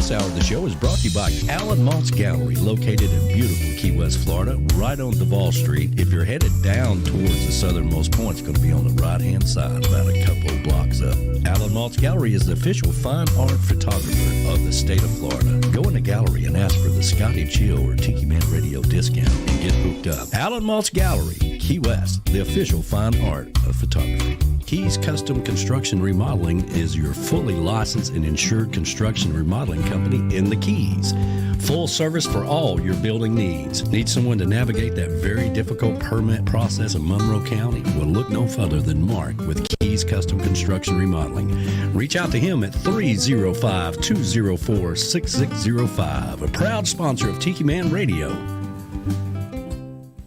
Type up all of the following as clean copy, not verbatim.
This hour of the show is brought to you by Maltz Gallery, located in beautiful Key West, Florida, right on Duval Street. If you're headed down towards the southernmost point, it's going to be on the right-hand side, about a couple of blocks up. Maltz Gallery is the official fine art photographer of the state of Florida. Go in the gallery and ask for the Scotty Chill or Tiki Man Radio discount and get hooked up. Maltz Gallery, Key West, the official fine art of photography. Keys Custom Construction Remodeling is your fully licensed and insured construction remodeling company in the Keys. Full service for all your building needs. Need someone to navigate that very difficult permit process in Monroe County? Well, look no further than Mark with Keys Custom Construction Remodeling. Reach out to him at 305-204-6605, a proud sponsor of Tiki Man Radio.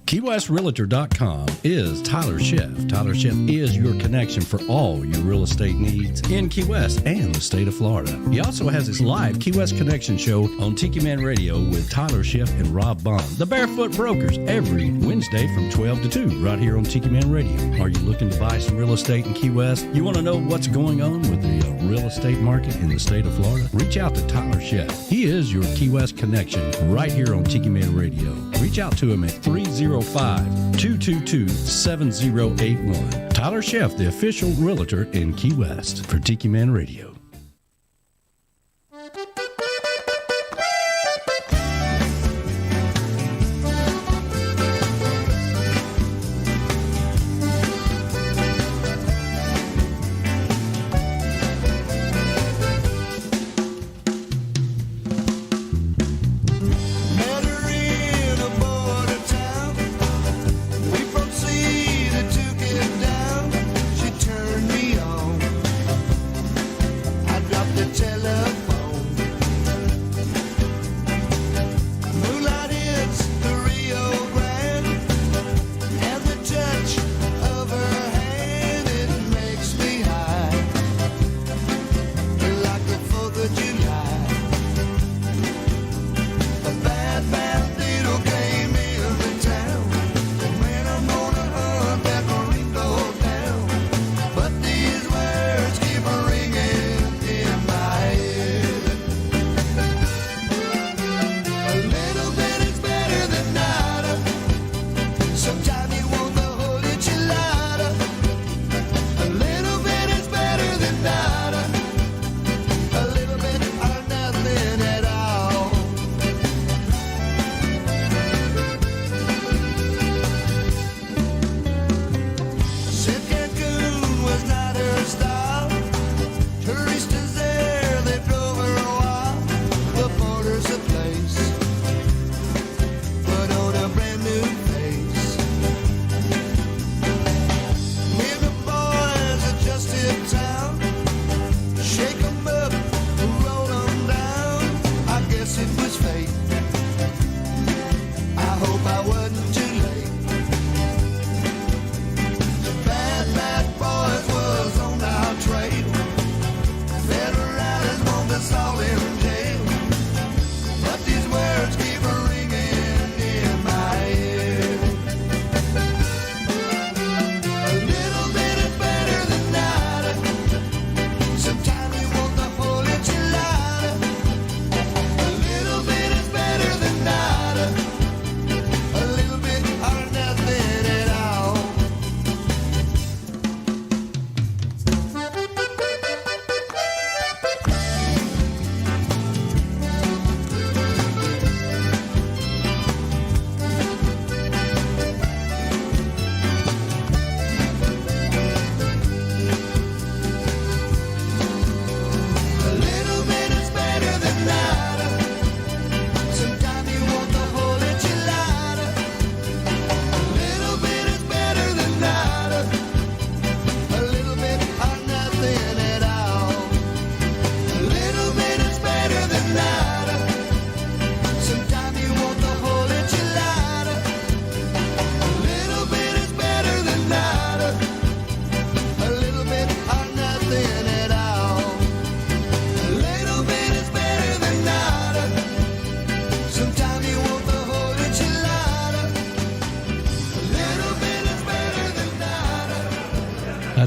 KeyWestRealtor.com is Tyler Sheff. Tyler Sheff is your connection for all your real estate needs in Key West and the state of Florida. He also has his live Key West Connection show on Tiki Man Radio with Tyler Sheff and Rob Bond, the Barefoot Brokers, every Wednesday from 12 to 2 right here on Tiki Man Radio. Are you looking to buy some real estate in Key West? You want to know what's going on with the real estate market in the state of Florida? Reach out to Tyler Sheff. He is your Key West connection right here on Tiki Man Radio. Reach out to him at 305-222-7081. Tyler Sheff, the official realtor in Key West for Tiki Man Radio.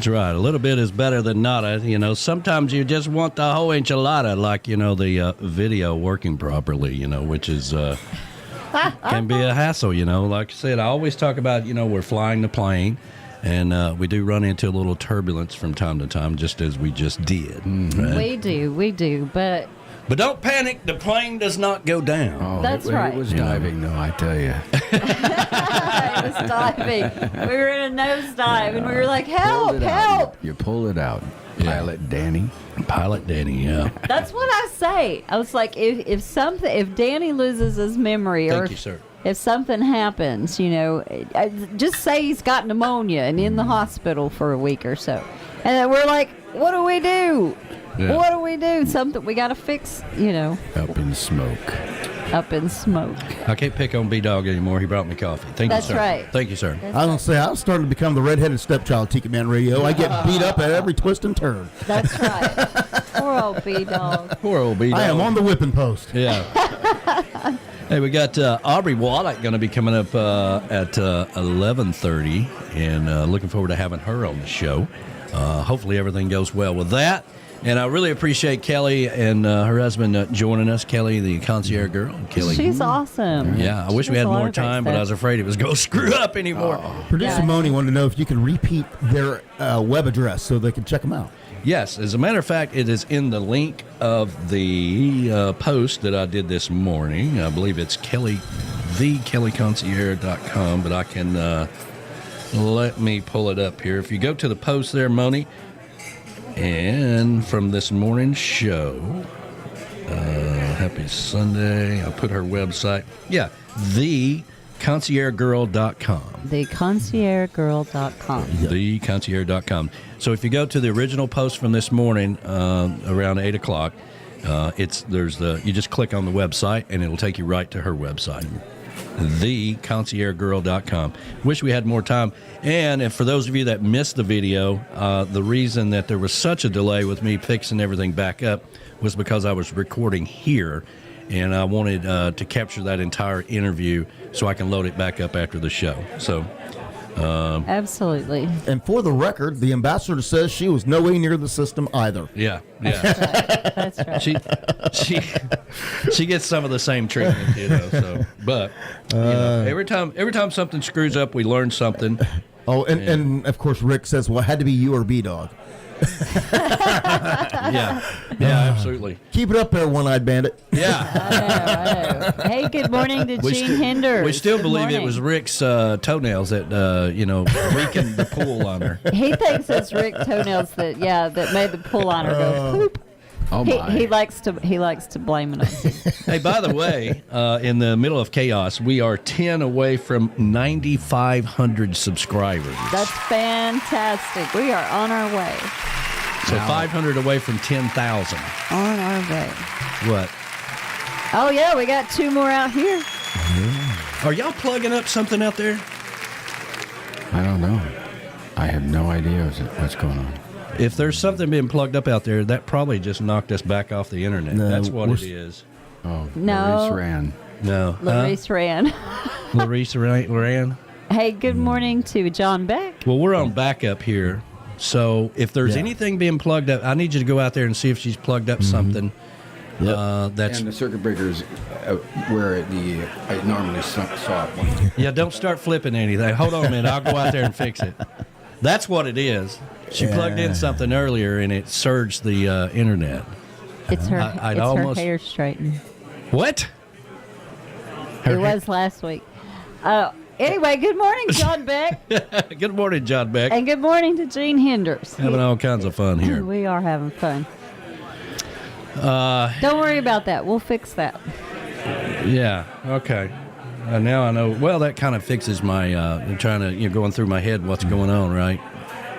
That's right. A little bit is better than nada. You know, sometimes you just want the whole enchilada, like, you know, the video working properly, you know, which is can be a hassle, you know. Like I said, I always talk about, you know, we're flying the plane, and we do run into a little turbulence from time to time, just as we just did. Right? We do, but don't panic. The plane does not go down. Oh, That's right. It was diving, though, I tell you. it was diving. We were in a nosedive, and we were like, help, help. You pulled it out. Pilot Danny. Pilot Danny, yeah. That's what I say. I was like, if Danny loses his memory, Thank you, sir. If something happens, you know, just say he's got pneumonia and in the hospital for a week or so. And then we're like, what do we do? Yeah. What do we do? Something we got to fix, you know. Up in smoke. Up in smoke. I can't pick on B-Dog anymore. He brought me coffee. Thank That's you, sir. right. Thank you, sir. I don't say I was starting to become the redheaded stepchild Tiki Man Radio. I get beat up at every twist and turn. That's right. Poor old B-Dog. Poor old B-Dog. I am on the whipping post. Yeah. Hey, we got Aubrey Wollett going to be coming up at 11:30, and looking forward to having her on the show. Hopefully everything goes well with that. And I really appreciate Kelly and her husband joining us, Kelly, the concierge girl. Kelly. She's awesome. Yeah, I wish we had more time, but I was afraid it was going to screw up anymore. Producer Moni wanted to know if you can repeat their web address so they can check them out. Yes, as a matter of fact, it is in the link of the post that I did this morning. I believe it's thekellyconcierge.com, but I can let me pull it up here. If you go to the post there, Moni, and from this morning's show, happy Sunday, I'll put her website. Yeah, theconciergegirl.com. Theconciergegirl.com. Theconcierge.com. So if you go to the original post from this morning, around 8 o'clock, you just click on the website and it'll take you right to her website. theconciergegirl.com. Wish we had more time. And for those of you that missed the video, the reason that there was such a delay with me fixing everything back up was because I was recording here, and I wanted to capture that entire interview so I can load it back up after the show. So Absolutely. And for the record, the ambassador says she was no way near the system either. Yeah. That's right. She gets some of the same treatment, you know. So, but you know, every time something screws up, we learn something. Oh, and of course, Rick says, well, it had to be you or B-Dog. Yeah, absolutely. Keep it up there, one-eyed bandit. Yeah. I know. Hey, good morning to Gene Hinders. We still Good believe morning. it was Rick's toenails that, weakened the pool liner. He thinks it's Rick toenails that made the pool liner go poop. Oh my. He likes to blame it on you. Hey, by the way, in the middle of chaos, we are 10 away from 9,500 subscribers. That's fantastic. We are on our way. So 500 away from 10,000. On our way. What? Oh, yeah, we got 2 more out here. Are y'all plugging up something out there? I don't know. I have no idea what's going on. If there's something being plugged up out there, that probably just knocked us back off the internet. No, That's what it is. Oh, No. Maurice ran. No. Larice ran. Larice ran? Hey, good morning to John Beck. Well, we're on backup here. So if there's anything being plugged up, I need you to go out there and see if she's plugged up something. That's And the circuit breakers where I normally saw it. Yeah, don't start flipping anything. Hold on a minute. I'll go out there and fix it. That's what it is. She plugged in something earlier, and it surged the internet. It's her. I'd It's almost- her hair straightening. What? It was last week. Anyway, good morning, John Beck, Good morning, John Beck. and good morning to Gene Hinders. Having all kinds of fun here. We are having fun. Don't worry about that. We'll fix that. Yeah. Okay. Now I know. Well, that kind of fixes my trying to going through my head what's going on, right?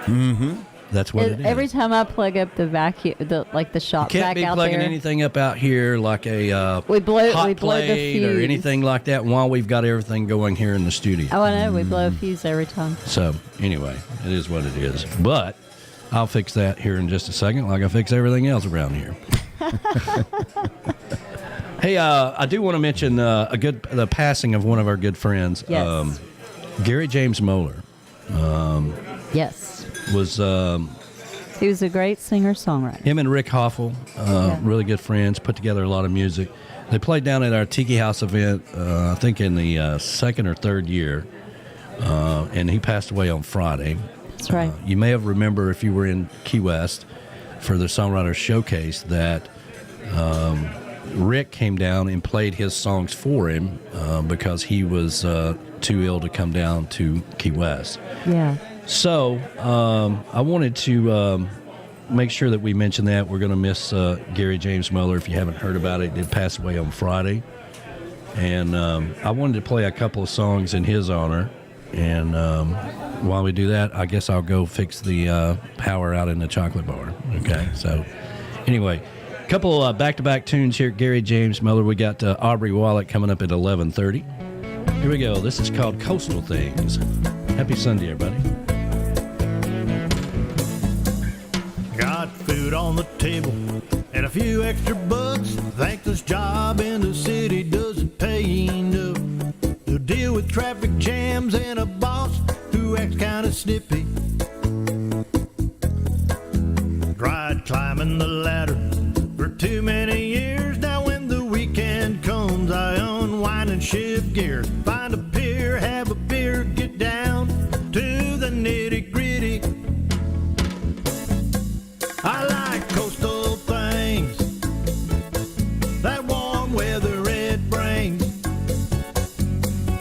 Mm-hmm. That's what it is. Every time I plug up the vacuum, the shop Can't vac be out plugging there, anything up out here like a we blow hot the plate or fuse. anything like that while we've got everything going here in the studio. Oh, I know. We blow a fuse every time. So anyway, it is what it is. But I'll fix that here in just a second, like I fix everything else around here. Hey, I do want to mention the passing of one of our good friends, Yes. Gary James Moeller. Yes. was He was a great singer-songwriter. him and Rick Hoffel, really good friends, put together a lot of music. They played down at our Tiki House event, I think in the second or third year, and he passed away on Friday. That's right. You may have remember if you were in Key West for the Songwriters Showcase that Rick came down and played his songs for him because he was too ill to come down to Key West. Yeah. So I wanted to make sure that we mention that. We're going to miss Gary James Muller. If you haven't heard about it, he did pass away on Friday. And I wanted to play a couple of songs in his honor. And while we do that, I guess I'll go fix the power out in the chocolate bar. Okay, so anyway, a couple back-to-back tunes here. Gary James Muller. We got Aubrey Wollett coming up at 11:30. Here we go. This is called Coastal Things. Happy Sunday, everybody. Got food on the table and a few extra bucks. Think this job in the city doesn't pay enough to deal with traffic jams and a boss who acts kind of snippy. Tried climbing the ladder for too many years. Now when the weekend comes, I unwind and shift gears. Find a pier, have a beer, get down to the nitty-gritty. I like coastal things, that warm weather it brings.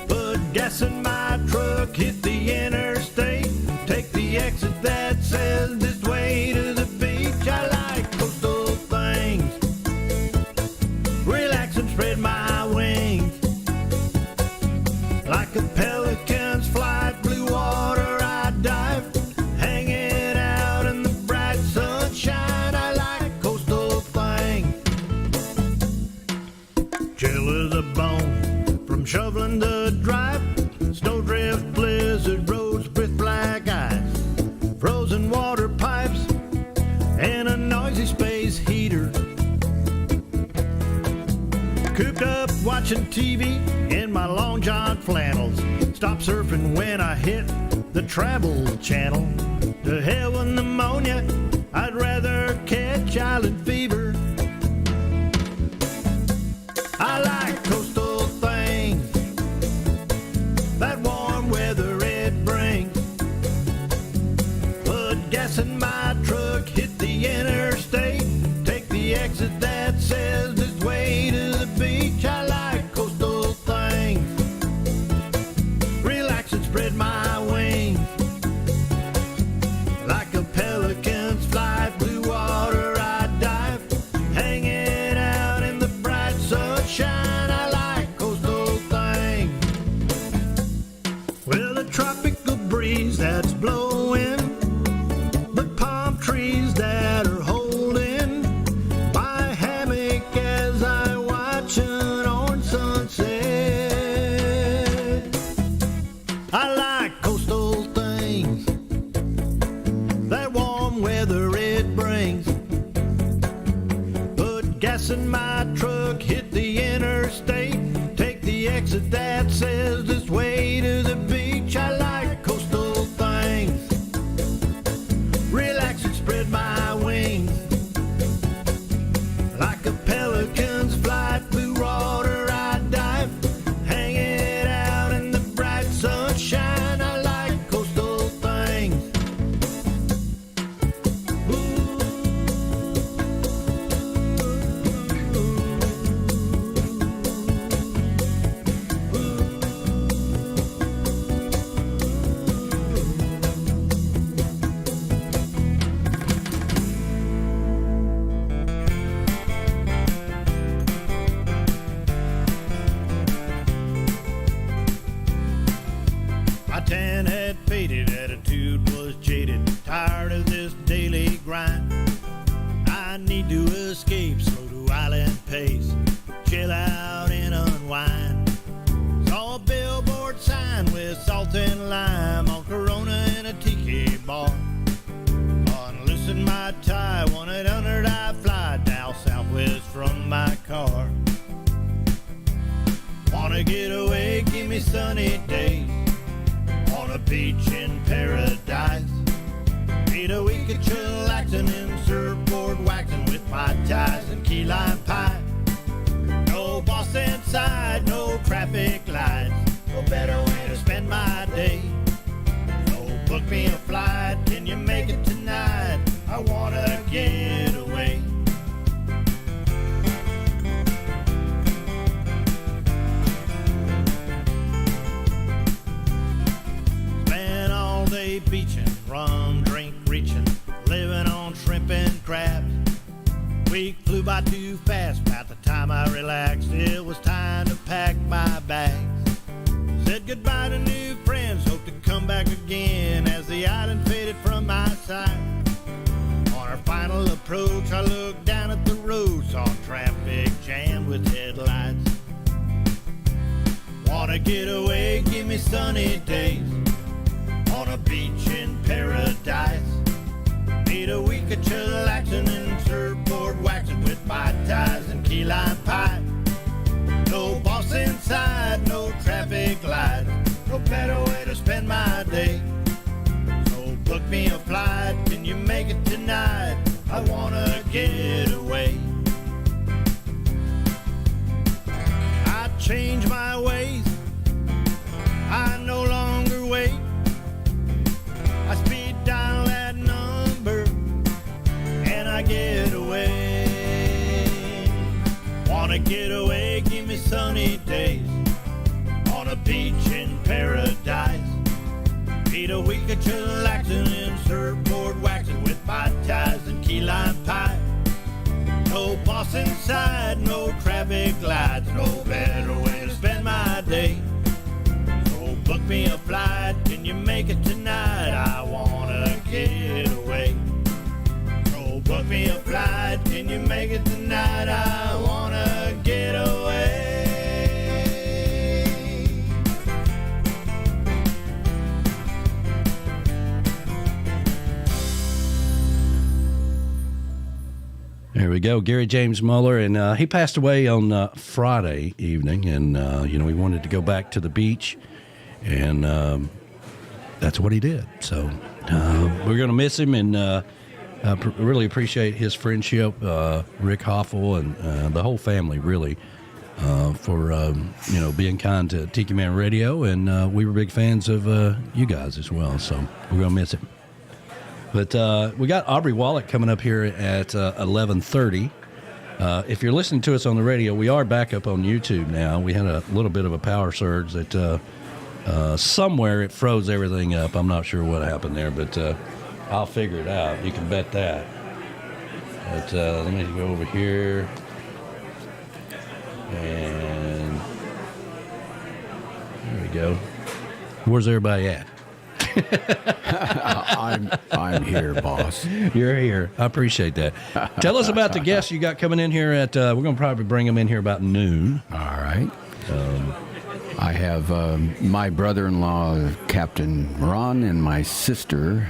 Put gas in my truck, hit the interstate, take the exit that says this way to the beach. I like coastal things, relax and spread my wings. Like a pelican's flight, blue water I dive, hanging out in the bright sunshine. I like coastal things. Chill as a bone from shoveling the drive, snowdrift, blizzard roads with black eyes, frozen water pipes, and a noisy space heater. Cooped up watching TV in my long john flannels. Stop surfing when I hit the travel channel. To hell with pneumonia, I'd rather catch island fever. I like coastal things, that warm weather it brings. Put gas in my truck, hit the interstate, take the exit that says this way to the beach. I like coastal things, relax and spread my wings. Like a pelican's flight, blue water I dive, hanging out in the bright sunshine. I like coastal things. Well, a tropical breeze that's blowing, the palm trees that are holding my hammock as I watch an orange sunset. I like coastal things, that warm weather it brings. Put gas in my truck, hit the interstate, take the exit that says this way to the beach. I like coastal things, relax and spread my wings. Like a pelican's flight, blue water I dive, hanging out in the bright sunshine. I like coastal things. My tan had faded, attitude was jaded, tired of this daily grind. I need to escape, slow to island pace, chill out and unwind. Saw a billboard sign with salt and lime on Corona in a tiki bar. Unloosened my tie, 1-800 I fly down southwest from my car. Wanna get away, give me sunny days on a beach in paradise. Need a week of chillaxing and surfboard waxing with my ties and key lime pie. No boss inside, no traffic lights, no better way to spend my day. So book me a flight, can you make it tonight? I wanna get away. Spent all day beaching, rum, drink, reaching, living on shrimp and crabs. Week flew by too fast. By the time I relaxed, it was time to pack my bags. Said goodbye to new friends, hope to come back again as the island faded from my sight. On our final approach, I looked down at the road, saw traffic jammed with headlights. Wanna get away, give me sunny days on a beach in paradise. Need a week of chillaxing and surfboard waxing with my ties and key lime pie. No boss inside, no traffic lights, no better way to spend my day. So book me a flight, can you make it tonight? I wanna get away. I changed my ways, I no longer wait. I speed dial that number and I get away. Wanna get away, give me sunny days on a beach in paradise. Need a week of chillaxing and surfboard waxing with my ties and key lime pie. No boss inside, no traffic lights, no better way to spend my day. So book me a flight, can you make it tonight? I wanna get away. So book me a flight, can you make it tonight? I wanna get away. There we go, Gary James Muller, and he passed away on Friday evening, and we wanted to go back to the beach, and that's what he did. So we're going to miss him, and really appreciate his friendship, Rick Hoffel, and the whole family, really, for being kind to Tiki Man Radio, and we were big fans of you guys as well. So we're going to miss him. But we got Aubrey Wollett coming up here at 11:30. If you're listening to us on the radio, we are back up on YouTube now. We had a little bit of a power surge that somewhere it froze everything up. I'm not sure what happened there, but I'll figure it out. You can bet that. But let me go over here. And there we go. Where's everybody at? I'm here, boss. You're here. I appreciate that. Tell us about the guests you got coming in here at, we're going to probably bring them in here about noon. All right. I have my brother-in-law, Captain Ron, and my sister,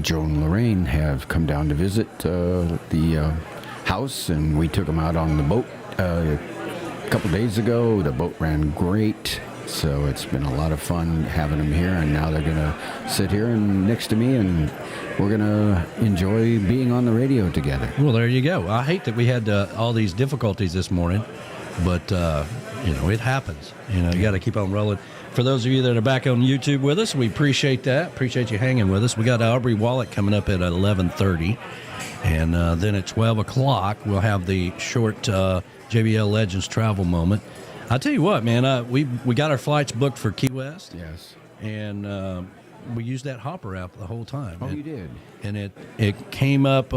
Joan Lorraine, have come down to visit the house, and we took them out on the boat a couple days ago. The boat ran great. So it's been a lot of fun having them here, and now they're going to sit here and next to me, and we're going to enjoy being on the radio together. Well, there you go. I hate that we had all these difficulties this morning, but, it happens. You got to keep on rolling. For those of you that are back on YouTube with us, we appreciate that. Appreciate you hanging with us. We got Aubrey Wollett coming up at 11:30, and then at 12 o'clock, we'll have the short JBL Legends Travel moment. I'll tell you what, man, we got our flights booked for Key West. Yes. And we used that Hopper app the whole time. Oh, you did? And it came up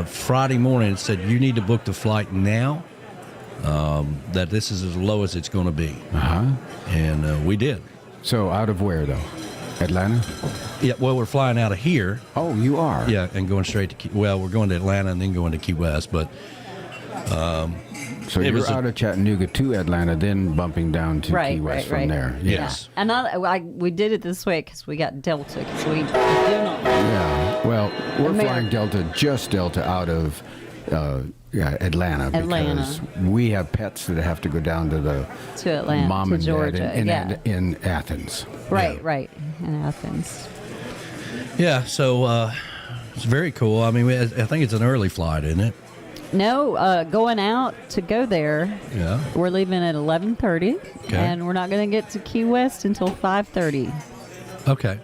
Friday morning and said, you need to book the flight now, that this is as low as it's going to be. Uh-huh. And we did. So out of where, though? Atlanta? Yeah, well, we're flying out of here. Oh, you are? Yeah, and going straight to we're going to Atlanta and then going to Key West, but... So you're out of Chattanooga to Atlanta, then bumping down to Key West from there. Yes. Yeah. And we did it this way because we got Delta, because we do not. Yeah. Well, we're flying just Delta out of Atlanta because we have pets that have to go down to Atlanta, mom to and Georgia, dad in Athens. Right, in Athens. Yeah, so it's very cool. I mean, I think it's an early flight, isn't it? No, going out to go there. Yeah. We're leaving at 11:30, Okay. and we're not going to get to Key West until 5:30. Okay.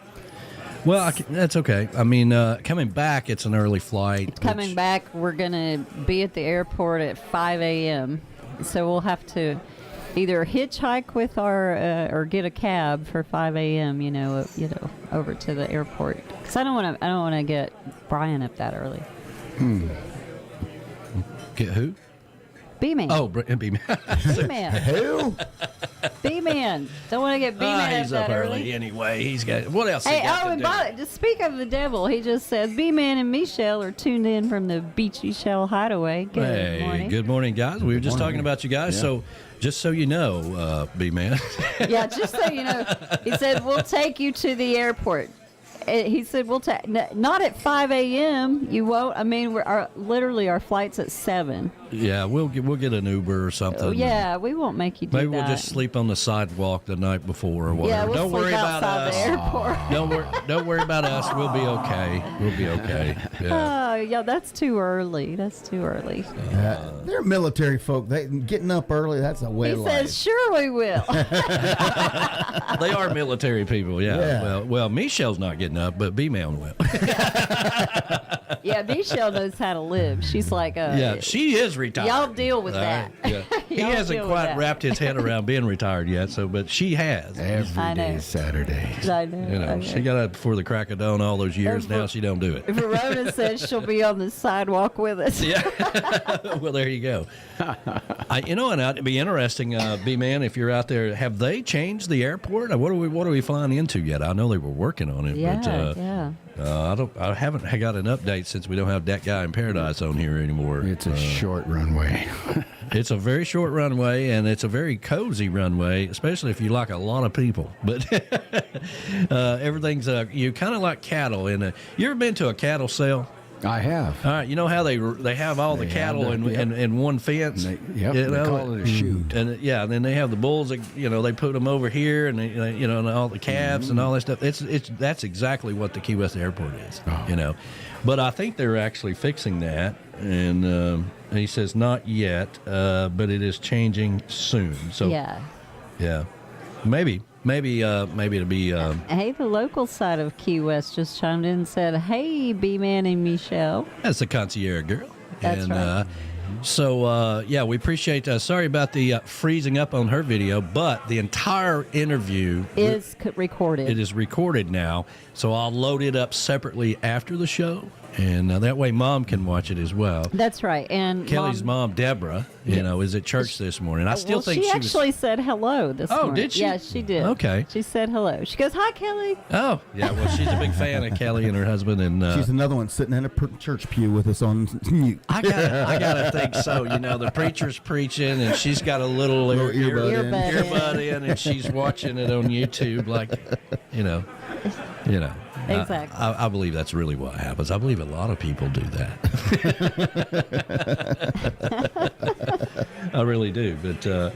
Well, that's okay. I mean, coming back, it's an early flight. Coming back, we're going to be at the airport at 5 a.m. So we'll have to either hitchhike with our or get a cab for 5 a.m. You know, over to the airport. Because I don't want to get Brian up that early. Get who? B-Man. Oh, B-Man. B-Man. Who? B-Man. Don't want to get B-Man He's up up that early anyway. He's got what else? Hey, he got to and do? just speak of the devil, he just says B-Man and Michelle are tuned in from the Beachy Shell Hideaway. Good morning. Good morning, guys. We were just talking about you guys. Yeah. So, just so you know, B-Man. Yeah, just so you know, he said we'll take you to the airport. He said we'll take not at 5 a.m. You won't. I mean, literally our flight's at 7. Yeah, we'll get an Uber or something. Oh, yeah, we won't make you do Maybe that. we'll just sleep on the sidewalk the night before or whatever. Yeah, we'll Don't sleep worry about outside us. the airport. Don't worry about us. We'll be okay. We'll be okay. Yeah. Oh, yeah, that's too early. That's too early. They're military folk. They getting up early. That's a way He of life. says, "Sure, we will." They are military people. Yeah. Yeah. Well, Michelle's not getting up, but B-Man will. Yeah, Michelle knows how to live. She's like, Yeah, she is retired. Y'all deal with All that. right, yeah. He Y'all hasn't deal with quite that. wrapped his head around being retired yet, but she has. Every I know. day is Saturday. I know. You know, she got up before the crack of dawn all those years. Now she don't do it. Verona says she'll be on the sidewalk with us. Yeah. Well, there you go. And it'd be interesting, B-Man, if you're out there. Have they changed the airport? What are we flying into yet? I know they were working on it, Yeah, but yeah. I haven't got an update since we don't have that guy in Paradise on here anymore. It's a short runway. It's a very short runway, and it's a very cozy runway, especially if you like a lot of people. But everything's you kind of like cattle. You ever been to a cattle sale? I have. All right, you know how they have all the cattle in one fence. They call it a chute. And and then they have the bulls. They put them over here, and and all the calves and all that stuff. That's exactly what the Key West Airport is. Oh. But I think they're actually fixing that, and he says not yet, but it is changing soon. So yeah, maybe it'll be. Hey, the local side of Key West just chimed in and said, "Hey, B-Man and Michelle." That's the Concierge Girl. That's right. So, we appreciate sorry about the freezing up on her video, but the entire interview Is recorded. It is recorded now, so I'll load it up separately after the show, and that way Mom can watch it as well. That's right. And Kelly's mom, Deborah, is at church this morning. I still think she she actually said hello this morning. did she? Yeah, she did. Okay. She said hello. She goes, "Hi, Kelly." Oh, yeah. Well, she's a big fan of Kelly and her husband, and She's another one sitting in a church pew with us on mute. I gotta think so. The preacher's preaching, and she's got a little earbud in, and she's watching it on YouTube, Exactly. I believe that's really what happens. I believe a lot of people do that. I really do. But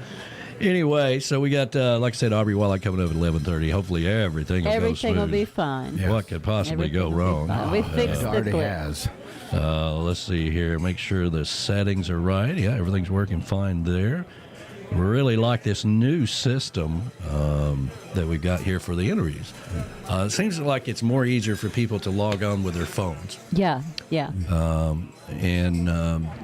anyway, so we got, like I said, Aubrey Wollett coming up at 11:30. Hopefully everything will go smooth. will be fine. What could possibly Everything go will be wrong? fine. We fixed It the already glitch. has. Let's see here. Make sure the settings are right. Yeah, everything's working fine there. We really like this new system that we've got here for the interviews. It seems like it's more easier for people to log on with their phones. Yeah, yeah. And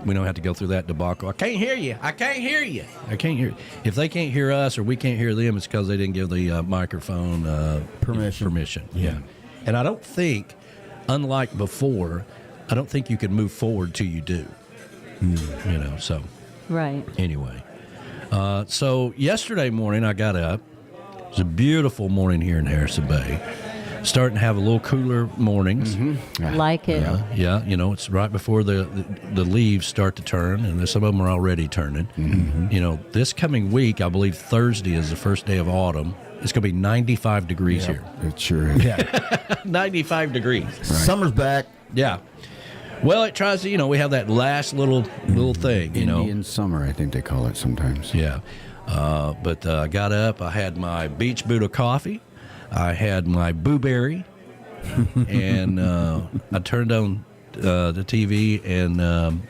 we don't have to go through that debacle. I can't hear you. I can't hear you. I can't hear you. If they can't hear us or we can't hear them, it's because they didn't give the microphone permission. Yeah. And I don't think, unlike before, I don't think you can move forward till you do. So. Right. Anyway. So yesterday morning I got up. It was a beautiful morning here in Harrison Bay. Starting to have a little cooler mornings. Mm-hmm. Like it. Yeah, it's right before the leaves start to turn, and some of them are already turning. Mm-hmm. This coming week, I believe Thursday is the first day of autumn. It's going to be 95 degrees here. It sure is. 95 degrees. Right. Summer's back. Yeah. Well, it tries to, we have that last little thing, Indian summer, I think they call it sometimes. Yeah. But I got up. I had my Beach Buddah coffee. I had my blueberry and I turned on the TV, and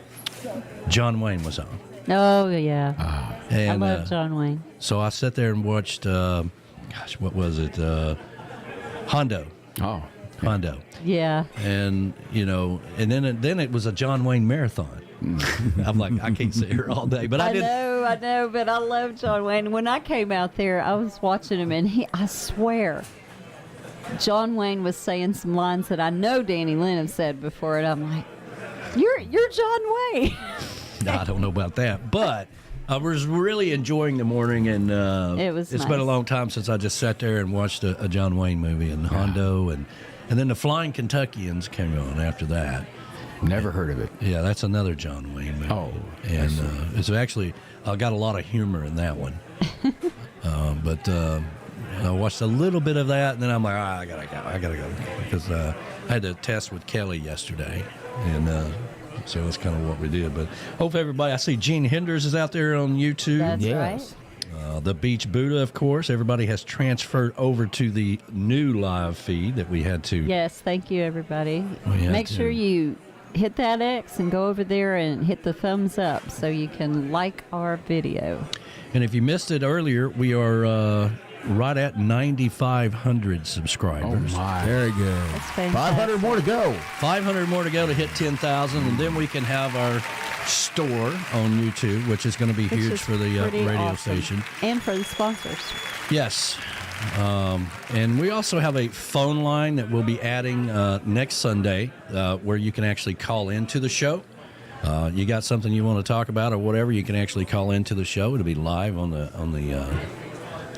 John Wayne was on. Oh, yeah. And, I love John Wayne. So I sat there and watched, what was it? Hondo. Oh. Hondo. Yeah. And, and then it was a John Wayne marathon. I'm like, I can't sit here all day. But I did. I know, but I love John Wayne. When I came out there, I was watching him, and I swear, John Wayne was saying some lines that I know Danny Lynn have said before, and I'm like, you're John Wayne. No, I don't know about that, but I was really enjoying the morning, and it's nice. been a long time since I just sat there and watched a John Wayne movie, and Hondo, and then the Flying Kentuckians came on after that. Never heard of it. Yeah, that's another John Wayne movie. Oh, and it's actually got a lot of humor in that one. But I watched a little bit of that, and then I'm like, I gotta go because I had to test with Kelly yesterday, and so that's kind of what we did. But hope everybody. I see Gene Henders is out there on YouTube. That's Yes. right. The Beach Buddah, of course. Everybody has transferred over to the new live feed that we had to. Yes, thank you, everybody. We had Make to. sure you hit that X and go over there and hit the thumbs up so you can like our video. And if you missed it earlier, we are right at 9,500 subscribers. Oh, my. Very good. That's fantastic. 500 more to go. 500 more to go to hit 10,000, and then we can have our store on YouTube, which is going to be Which huge is for the pretty radio awesome. station. And for the sponsors. Yes. And we also have a phone line that we'll be adding next Sunday where you can actually call into the show. You got something you want to talk about or whatever, you can actually call into the show. It'll be live on the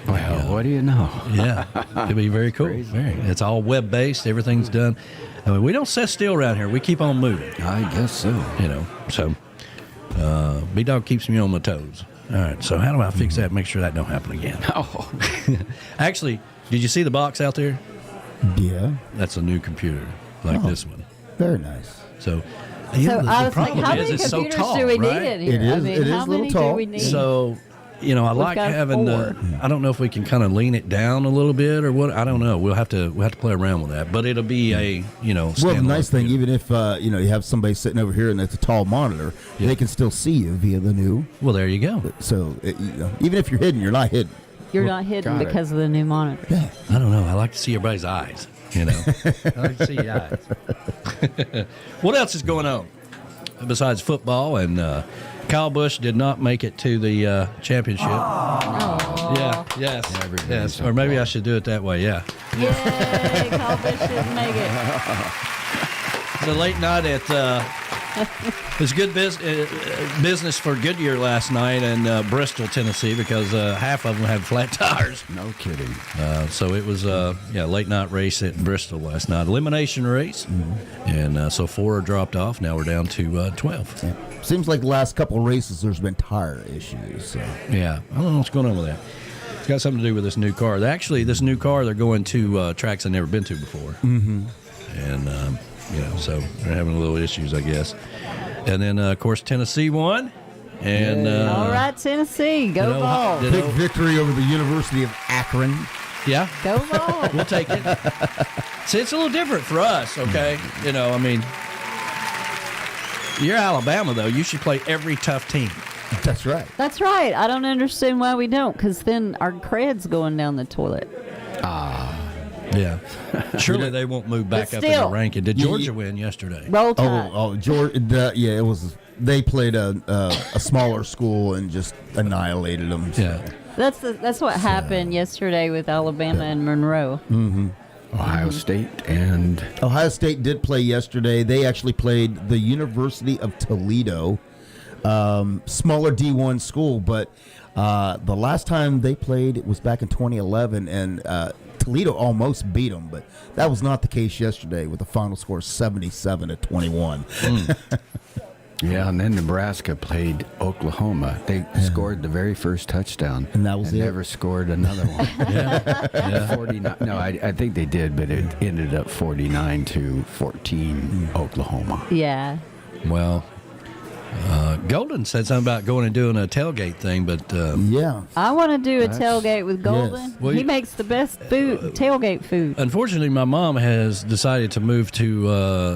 Well, what do you know? yeah, it'll be very cool. It's all web-based. Everything's done. I mean, we don't sit still around here. We keep on moving. I guess so. So B-Dog keeps me on my toes. All right, so how do I fix that and make sure that don't happen again? Oh. Actually, did you see the box out there? Yeah. That's a new computer, like this one. Very nice. So, So the I was like, problem how is many it's so computers tall, do we right? need in here? It is- I mean, it is how a little many tall. do we need? So, I like got having four. I don't know if we can kind of lean it down a little bit or what. I don't know. We'll have to play around with that. But it'll be a Well, the standalone nice thing, computer. even if you have somebody sitting over here and it's a tall monitor, they can still see you via the new. Well, there you go. So even if you're hidden, you're not hidden. You're not hidden got it. because of the new monitor. Yeah. I don't know. I like to see everybody's eyes. I like to see your eyes. What else is going on besides football? And Kyle Busch did not make it to the championship. Oh. Yeah. Yes. Everybody's Yes. on Or maybe I should do it that way. Yeah. Yay, Kyle Busch didn't make it. The late night at it was good business for Goodyear last night in Bristol, Tennessee, because half of them had flat tires. No kidding. So it was late night race at Bristol last night, elimination race, and so 4 are dropped off. Now we're down to 12. Yeah. Seems like the last couple of races there's been tire issues. So. Yeah, I don't know what's going on with that. It's got something to do with this new car. Actually, this new car, they're going to tracks I've never been to before, and so they're having a little issues, I guess. And then of course Tennessee won, and All right, Tennessee, go ball. Big victory over the University of Akron. Yeah, Go ball. we'll take it. See, it's a little different for us, okay? I mean, you're Alabama, though. You should play every tough team. That's right. That's right. I don't understand why we don't, because then our cred's going down the toilet. Yeah. Surely they won't move back But up in the still. ranking. Did Georgia win yesterday? Roll Tide. Georgia. Yeah, it was. They played a smaller school and just annihilated them. So. Yeah. That's what happened yesterday with Alabama and Monroe. Ohio State and Ohio State did play yesterday. They actually played the University of Toledo, smaller D1 school, but the last time they played it was back in 2011, and Toledo almost beat them, but that was not the case yesterday with the final score 77-21. yeah, and then Nebraska played Oklahoma. They scored the very first touchdown, And that was it? Never scored another one. Yeah. 49. No, I think they did, but it ended up 49-14 Oklahoma. Yeah. Well, Golden said something about going and doing a tailgate thing, but Yeah. I want to do a tailgate with Golden. Yes. Well, He you- makes the best food, tailgate food. unfortunately, my mom has decided to move to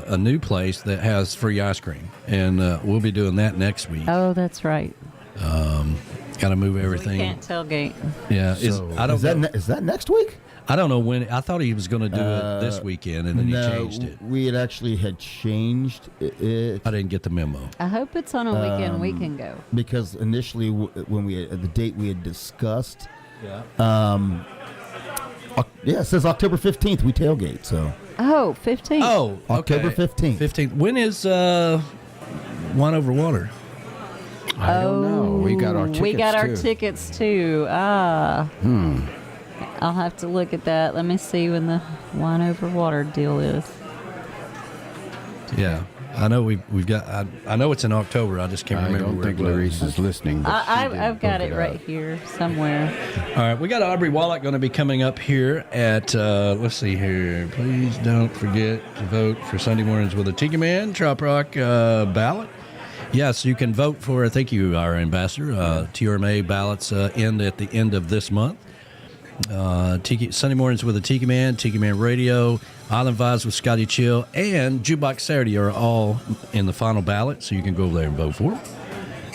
a new place that has free ice cream, and we'll be doing that next week. Oh, that's right. Got to move We everything. can't tailgate. Yeah, So- I don't Is that know. is that next week? I don't know when. I thought he was going to do it this weekend, and then No, he changed it. we had actually changed it I didn't get the memo. I hope it's on a weekend we can go. because initially when we had, the date we had discussed. Yeah. Yeah, it says October 15th. We tailgate. So Oh, 15. Oh, October okay. 15th. 15th. When is Wine Over Water? I don't know. We got our tickets We got our too. tickets too. I'll have to look at that. Let me see when the Wine Over Water deal is. Yeah, I know we've got. I know it's in October. I just can't I remember don't where think it was. Clarice is listening. But I've got it right here somewhere. All right, we got Aubrey Wollett going to be coming up here at. Let's see here. Please don't forget to vote for Sunday Mornings with a Tiki Man Trop Rock ballot. Yes, you can vote for. Thank you, our ambassador. TRMA ballots end at the end of this month. Sunday Mornings with a Tiki Man Radio, Island Vibes with Scotty Chill, and Jukebox Saturday are all in the final ballot, so you can go over there and vote for them.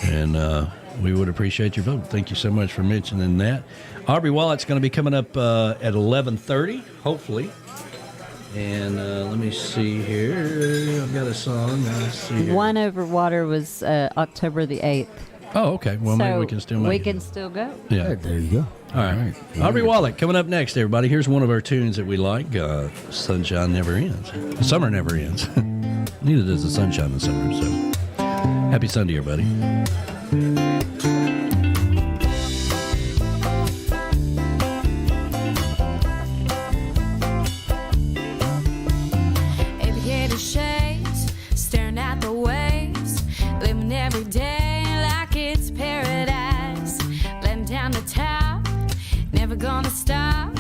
And we would appreciate your vote. Thank you so much for mentioning that. Aubrey Wollett's going to be coming up at 11:30, hopefully. And let me see here. I've got a song. Let's see here. Wine Over Water was October the 8th. Oh, okay. Well, maybe we can still make we it. can still go. Yeah. There you go. All right. Aubrey Wollett coming up next, everybody. Here's one of our tunes that we like. Sunshine Never Ends. Summer never ends. Neither does the sunshine in summer. So happy Sunday, everybody. Aviator shades, staring at the waves, living every day like it's paradise. Letting down the top, never gonna stop,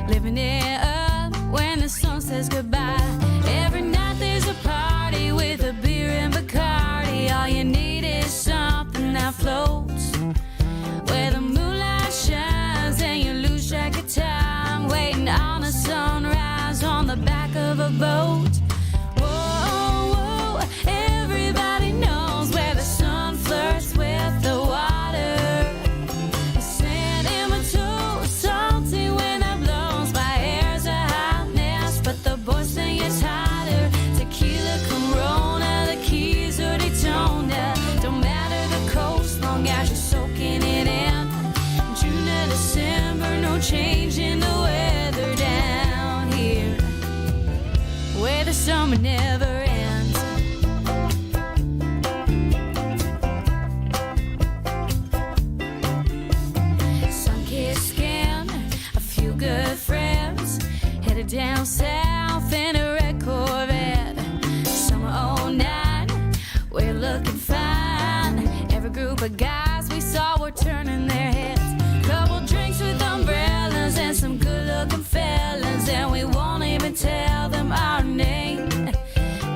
living it up when the sun says goodbye. Every night there's a party with a beer and Bacardi. All you need is something that floats, where the moonlight shines and you lose track of time, waiting on a sunrise on the back of a boat. Whoa, whoa, everybody knows where the sun flirts with the water. Sand in my toes, salty when that blows. My hair's a hot mess, but the boys think it's hotter. Tequila, Corona, the Keys or Daytona. Don't matter the coast, long as you're soaking it in. June to December, no change in the weather down here, where the summer never ends. Sun-kissed skin, a few good friends, headed down south in a red Corvette. Summer '09, we're looking fine. Every group of guys we saw were turning their heads. Couple drinks with umbrellas and some good-looking fellas, and we won't even tell them our name.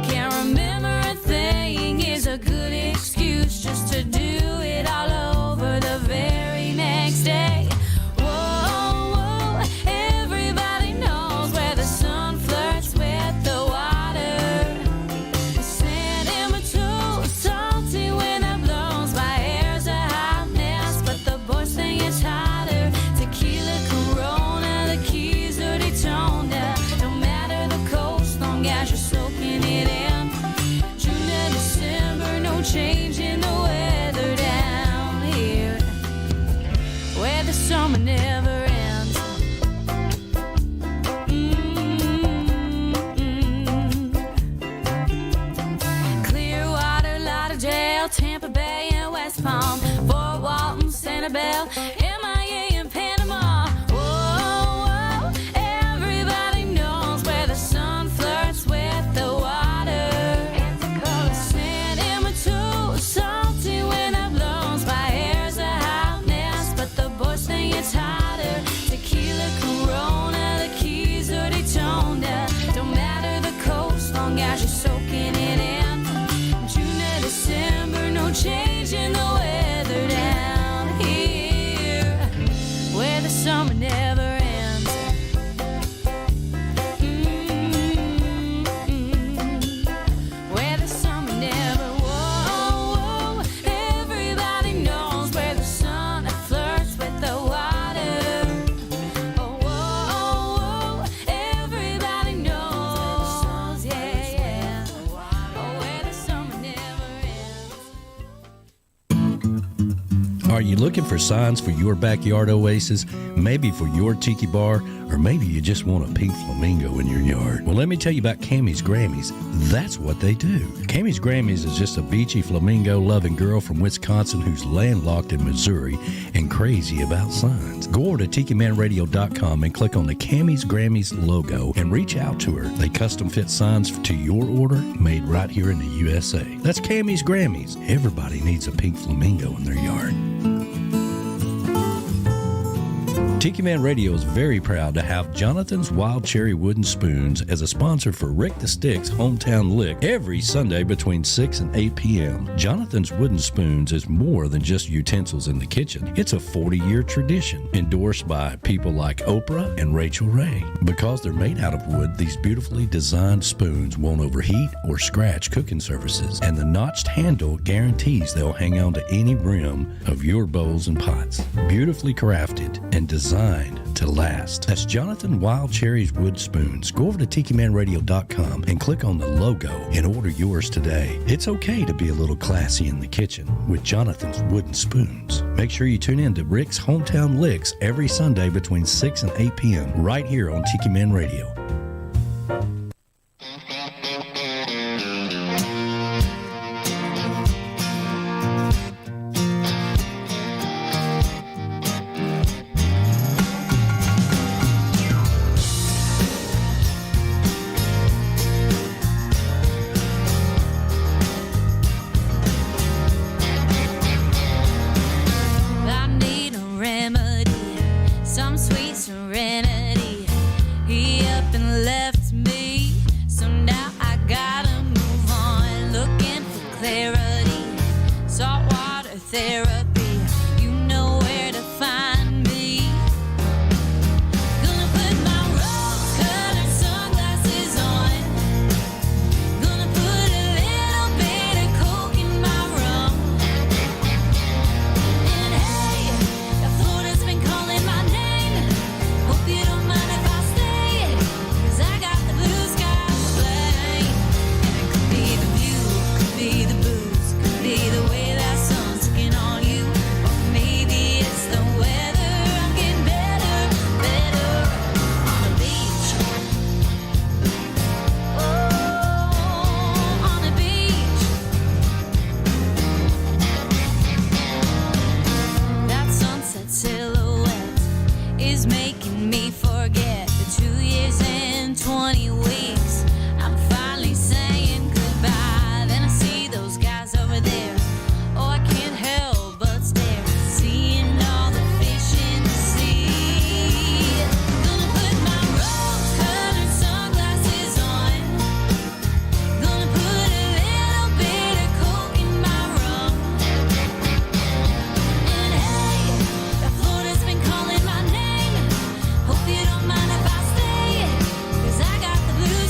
Can't remember a thing is a good excuse just to do it all over the very next day. Whoa, whoa, everybody knows where the sun flirts with Are you looking for signs for your backyard oasis? Maybe for your tiki bar, or maybe you just want a pink flamingo in your yard. Well, let me tell you about Camys Grammys. That's what they do. Camys Grammys is just a beachy flamingo-loving girl from Wisconsin who's landlocked in Missouri and crazy about signs. Go over to TikiManRadio.com and click on the Camys Grammys logo and reach out to her. They custom fit signs to your order, made right here in the USA. That's Camys Grammys. Everybody needs a pink flamingo in their yard. Tiki Man Radio is very proud to have Jonathan's Wild Cherry Wooden Spoons as a sponsor for Rick the Stick's Hometown Lick every Sunday between 6 and 8 p.m. Jonathan's Wooden Spoons is more than just utensils in the kitchen. It's a 40-year tradition endorsed by people like Oprah and Rachel Ray. Because they're made out of wood, these beautifully designed spoons won't overheat or scratch cooking surfaces, and the notched handle guarantees they'll hang on to any rim of your bowls and pots. Beautifully crafted and designed to last. That's Jonathan Wild Cherry's Wood Spoons. Go over to TikiManRadio.com and click on the logo and order yours today. It's okay to be a little classy in the kitchen with Jonathan's Wooden Spoons. Make sure you tune in to Rick's Hometown Licks every Sunday between 6 and 8 p.m. right here on Tiki Man Radio. Hope you don't mind if I stay, 'cause I got the blues.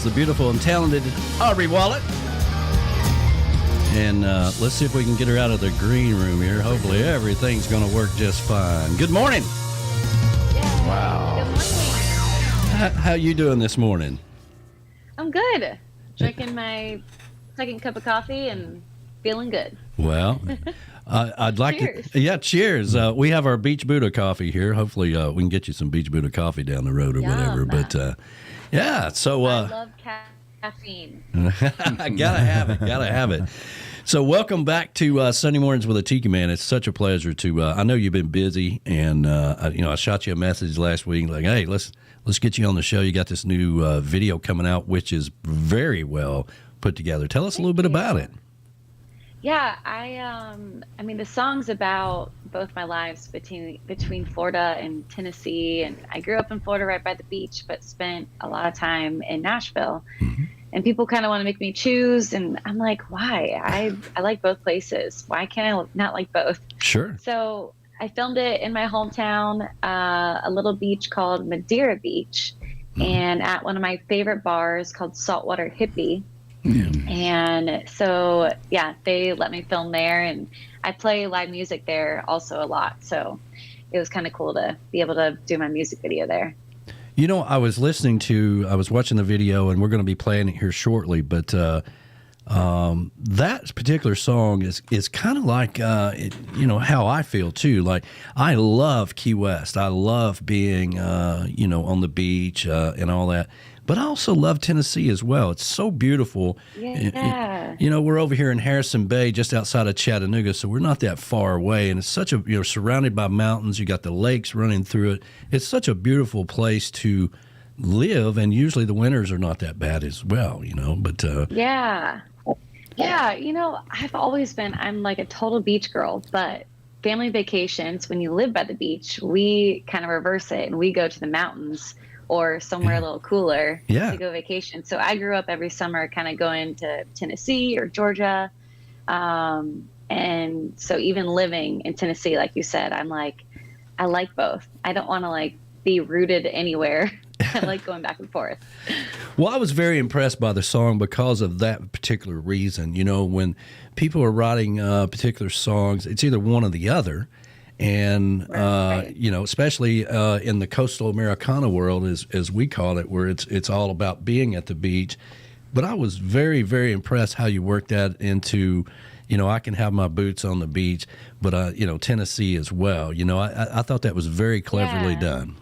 is the beautiful and talented Aubrey Wollett. And let's see if we can get her out of the green room here. Hopefully everything's going to work just fine. Good morning. Yeah. Wow. Good morning. How you doing this morning? I'm good. Drinking my second cup of coffee and feeling good. Well, I'd like Cheers. to. Yeah, cheers. We have our Beach Buddah coffee here. Hopefully, we can get you some Beach Buddah coffee down the road or Yum. whatever. But yeah, so I love caffeine. gotta have it. So welcome back to Sunday Mornings with a Tiki Man. It's such a pleasure to. I know you've been busy, and I shot you a message last week like, hey, let's get you on the show. You got this new video coming out, which is very well put together. Tell us a little bit about it. Yeah, I mean, the song's about both my lives between Florida and Tennessee, and I grew up in Florida right by the beach, but spent a lot of time in Nashville. Mm-hmm. And people kind of want to make me choose, and I'm like, why? I like both places. Why can't I not like both? Sure. So I filmed it in my hometown, a little beach called Madeira Beach, and at one of my favorite bars called Saltwater Hippie. Yeah. And so, yeah, they let me film there, and I play live music there also a lot. So it was kind of cool to be able to do my music video there. You know, I was watching the video, and we're going to be playing it here shortly, but that particular song is kind of like, how I feel too. Like, I love Key West. I love being, on the beach and all that. But I also love Tennessee as well. It's so beautiful. Yeah. We're over here in Harrison Bay, just outside of Chattanooga, so we're not that far away. And it's such a, surrounded by mountains. You got the lakes running through it. It's such a beautiful place to live. And usually the winters are not that bad as well, But Yeah. I've always been, I'm like a total beach girl, but family vacations, when you live by the beach, we kind of reverse it and we go to the mountains or somewhere a little cooler to go vacation. So I grew up every summer kind of going to Tennessee or Georgia. And so even living in Tennessee, like you said, I'm like, I like both. I don't want to be rooted anywhere. I like going back and forth. Well, I was very impressed by the song because of that particular reason. When people are writing particular songs, it's either one or the other. And, right. Especially in the coastal Americana world, as we call it, where it's all about being at the beach. But I was very, very impressed how you worked that into, I can have my boots on the beach, but, Tennessee as well. I thought that was very cleverly done.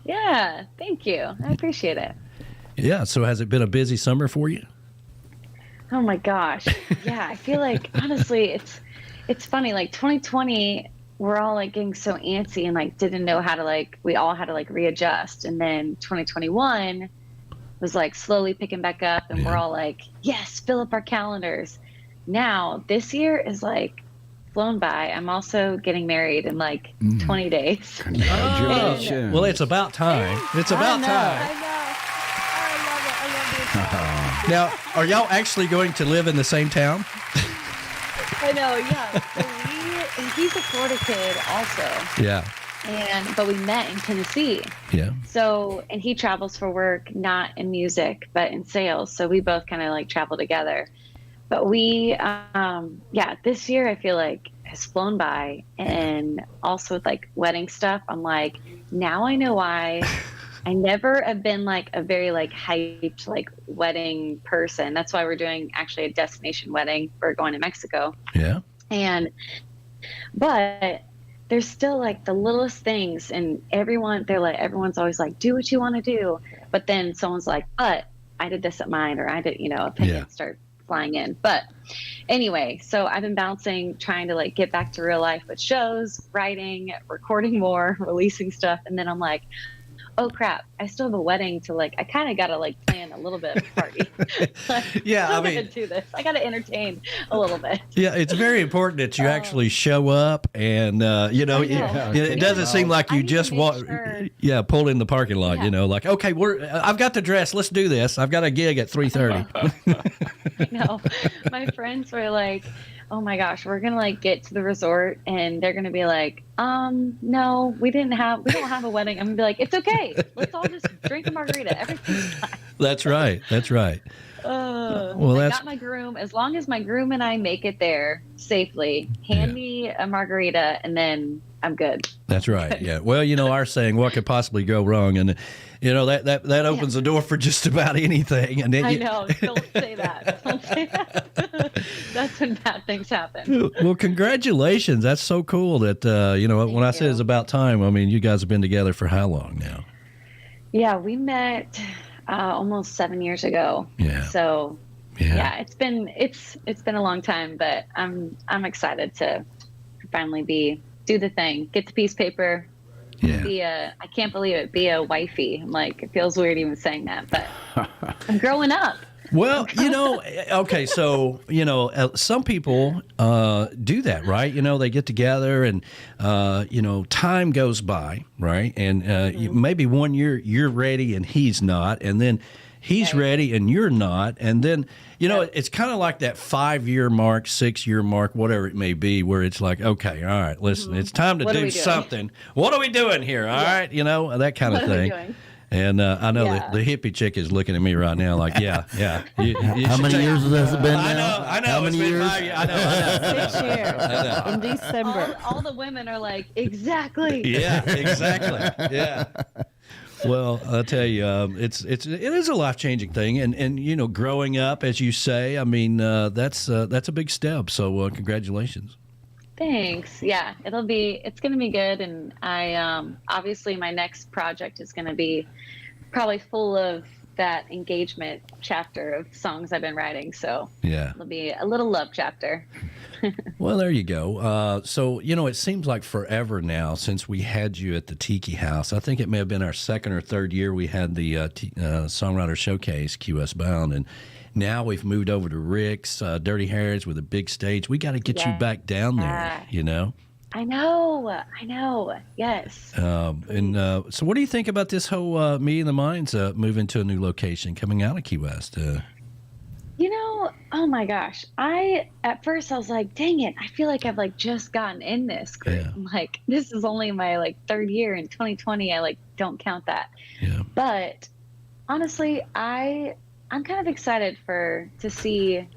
Yeah, thank you. I appreciate it. Yeah, so has it been a busy summer for you? Oh, my gosh. Yeah, I feel like, honestly, it's funny, 2020, we're all getting so antsy and didn't know how to we all had to readjust. And then 2021 was slowly picking back up, and we're all yes, fill up our calendars. Now this year is flown by. I'm also getting married in 20 days. Congratulations. Well, it's about time. It's about time. I know. I love it. Now, are y'all actually going to live in the same town? I know, yeah. So and he's a Florida kid also. Yeah. But we met in Tennessee. Yeah. So, and he travels for work, not in music, but in sales. So we both kind of travel together. But we, this year I feel has flown by. And also with wedding stuff, I'm now I know why I never have been a very hyped wedding person. That's why we're doing actually a destination wedding. We're going to Mexico. Yeah. But there's still the littlest things, and everyone's always do what you want to do. But then someone's but I did this at mine, or I did, opinions start flying in. But anyway, so I've been bouncing, trying to get back to real life with shows, writing, recording more, releasing stuff. And then I'm oh crap, I still have a wedding to I kind of got to plan a little bit of a party. Yeah, I mean, do this. I got to entertain a little bit. Yeah, it's very important that you actually show up, and it doesn't seem like you just pulled in the parking lot. Yeah. Okay, I've got the dress. Let's do this. I've got a gig at 3:30. I know. My friends were oh my gosh, we're gonna get to the resort and they're gonna be no, we don't have a wedding. I'm gonna be it's okay. Let's all just drink a margarita. Everything's fine. That's right. That's right. Well, I that's got my groom. As long as my groom and I make it there safely, hand me a margarita, and then I'm good. That's right. Yeah. Well, our saying, "What could possibly go wrong?" And that opens the door for just about anything. And then I know. Don't say that. Don't say that. That's when bad things happen. Well, congratulations. That's so cool. That when I said it's about time, I mean, you guys have been together for how long now? Yeah, we met almost 7 years ago. Yeah. So yeah, it's been a long time, but I'm excited to finally do the thing, get the piece of paper, I can't believe it, be a wifey. I'm like, it feels weird even saying that, but I'm growing up. Well, okay, so, some people do that, right? They get together and, time goes by, right? And maybe 1 year you're ready and he's not, and then he's ready and you're not, and then, it's kind of like that 5-year mark, 6-year mark, whatever it may be, where it's like, okay, all right, listen, it's time to do something. What are we doing here? All right, that kind of thing. What are we doing? And I know the hippie chick is looking at me right now like, yeah. You How many years has it been now? I know. How many years? I know. 6 years in December. All the women are like, exactly. Yeah, exactly. Yeah. Well, I'll tell you, it is a life-changing thing, and growing up, as you say, I mean, that's a big step. So, congratulations. Thanks. Yeah, it's going to be good. And I, obviously my next project is going to be probably full of that engagement chapter of songs I've been writing. So it'll be a little love chapter. Well, there you go. So, it seems like forever now since we had you at the Tiki House. I think it may have been our second or third year we had the Songwriter Showcase, Key West Bound, and now we've moved over to Rick's, Dirty Harry's with a big stage. We got to get you back down there, I know. Yes. So what do you think about this whole Meeting the Minds moving to a new location coming out of Key West? Oh my gosh. At first I was like, dang it, I feel like I've just gotten in this group. Yeah. I'm like, this is only my third year in 2020. I don't count that. Yeah. But honestly, I'm kind of excited to see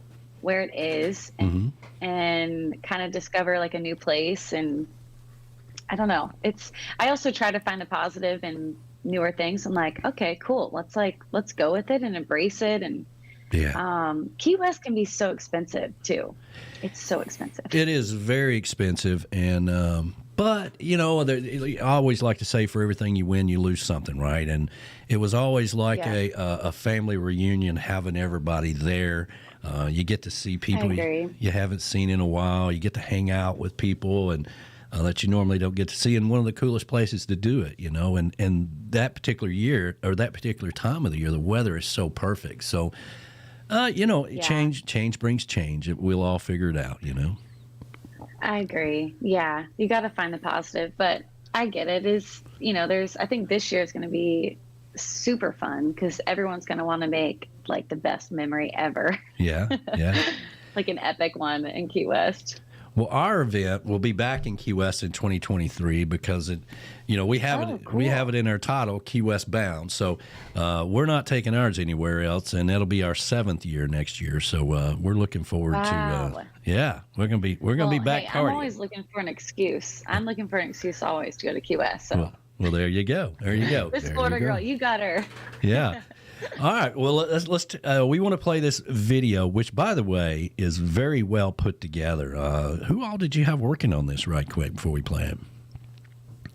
where it is and kind of discover a new place. And I don't know. I also try to find the positive in newer things. I'm like, okay, cool. Let's go with it and embrace it. And Key West can be so expensive too. It's so expensive. It is very expensive. And, but, I always like to say for everything you win, you lose something, right? And it was always like a family reunion, having everybody there. You get to see people you haven't seen in a while. You get to hang out with people and that you normally don't get to see in one of the coolest places to do it, And that particular year or that particular time of the year, the weather is so perfect. So, change brings change. We'll all figure it out, I agree. Yeah, you got to find the positive, but I get it. I think this year is going to be super fun because everyone's going to want to make the best memory ever. Yeah. An epic one in Key West. Well, our event will be back in Key West in 2023 because we have it in our title, Key West Bound. So we're not taking ours anywhere else, and that'll be our 7th year next year. So we're looking forward to we're gonna be back partying. I'm always looking for an excuse. I'm looking for an excuse always to go to Key West. So well, there you go. This Florida girl, you got her. Yeah. All right. Well, let's we want to play this video, which, by the way, is very well put together. Who all did you have working on this right quick before we play it?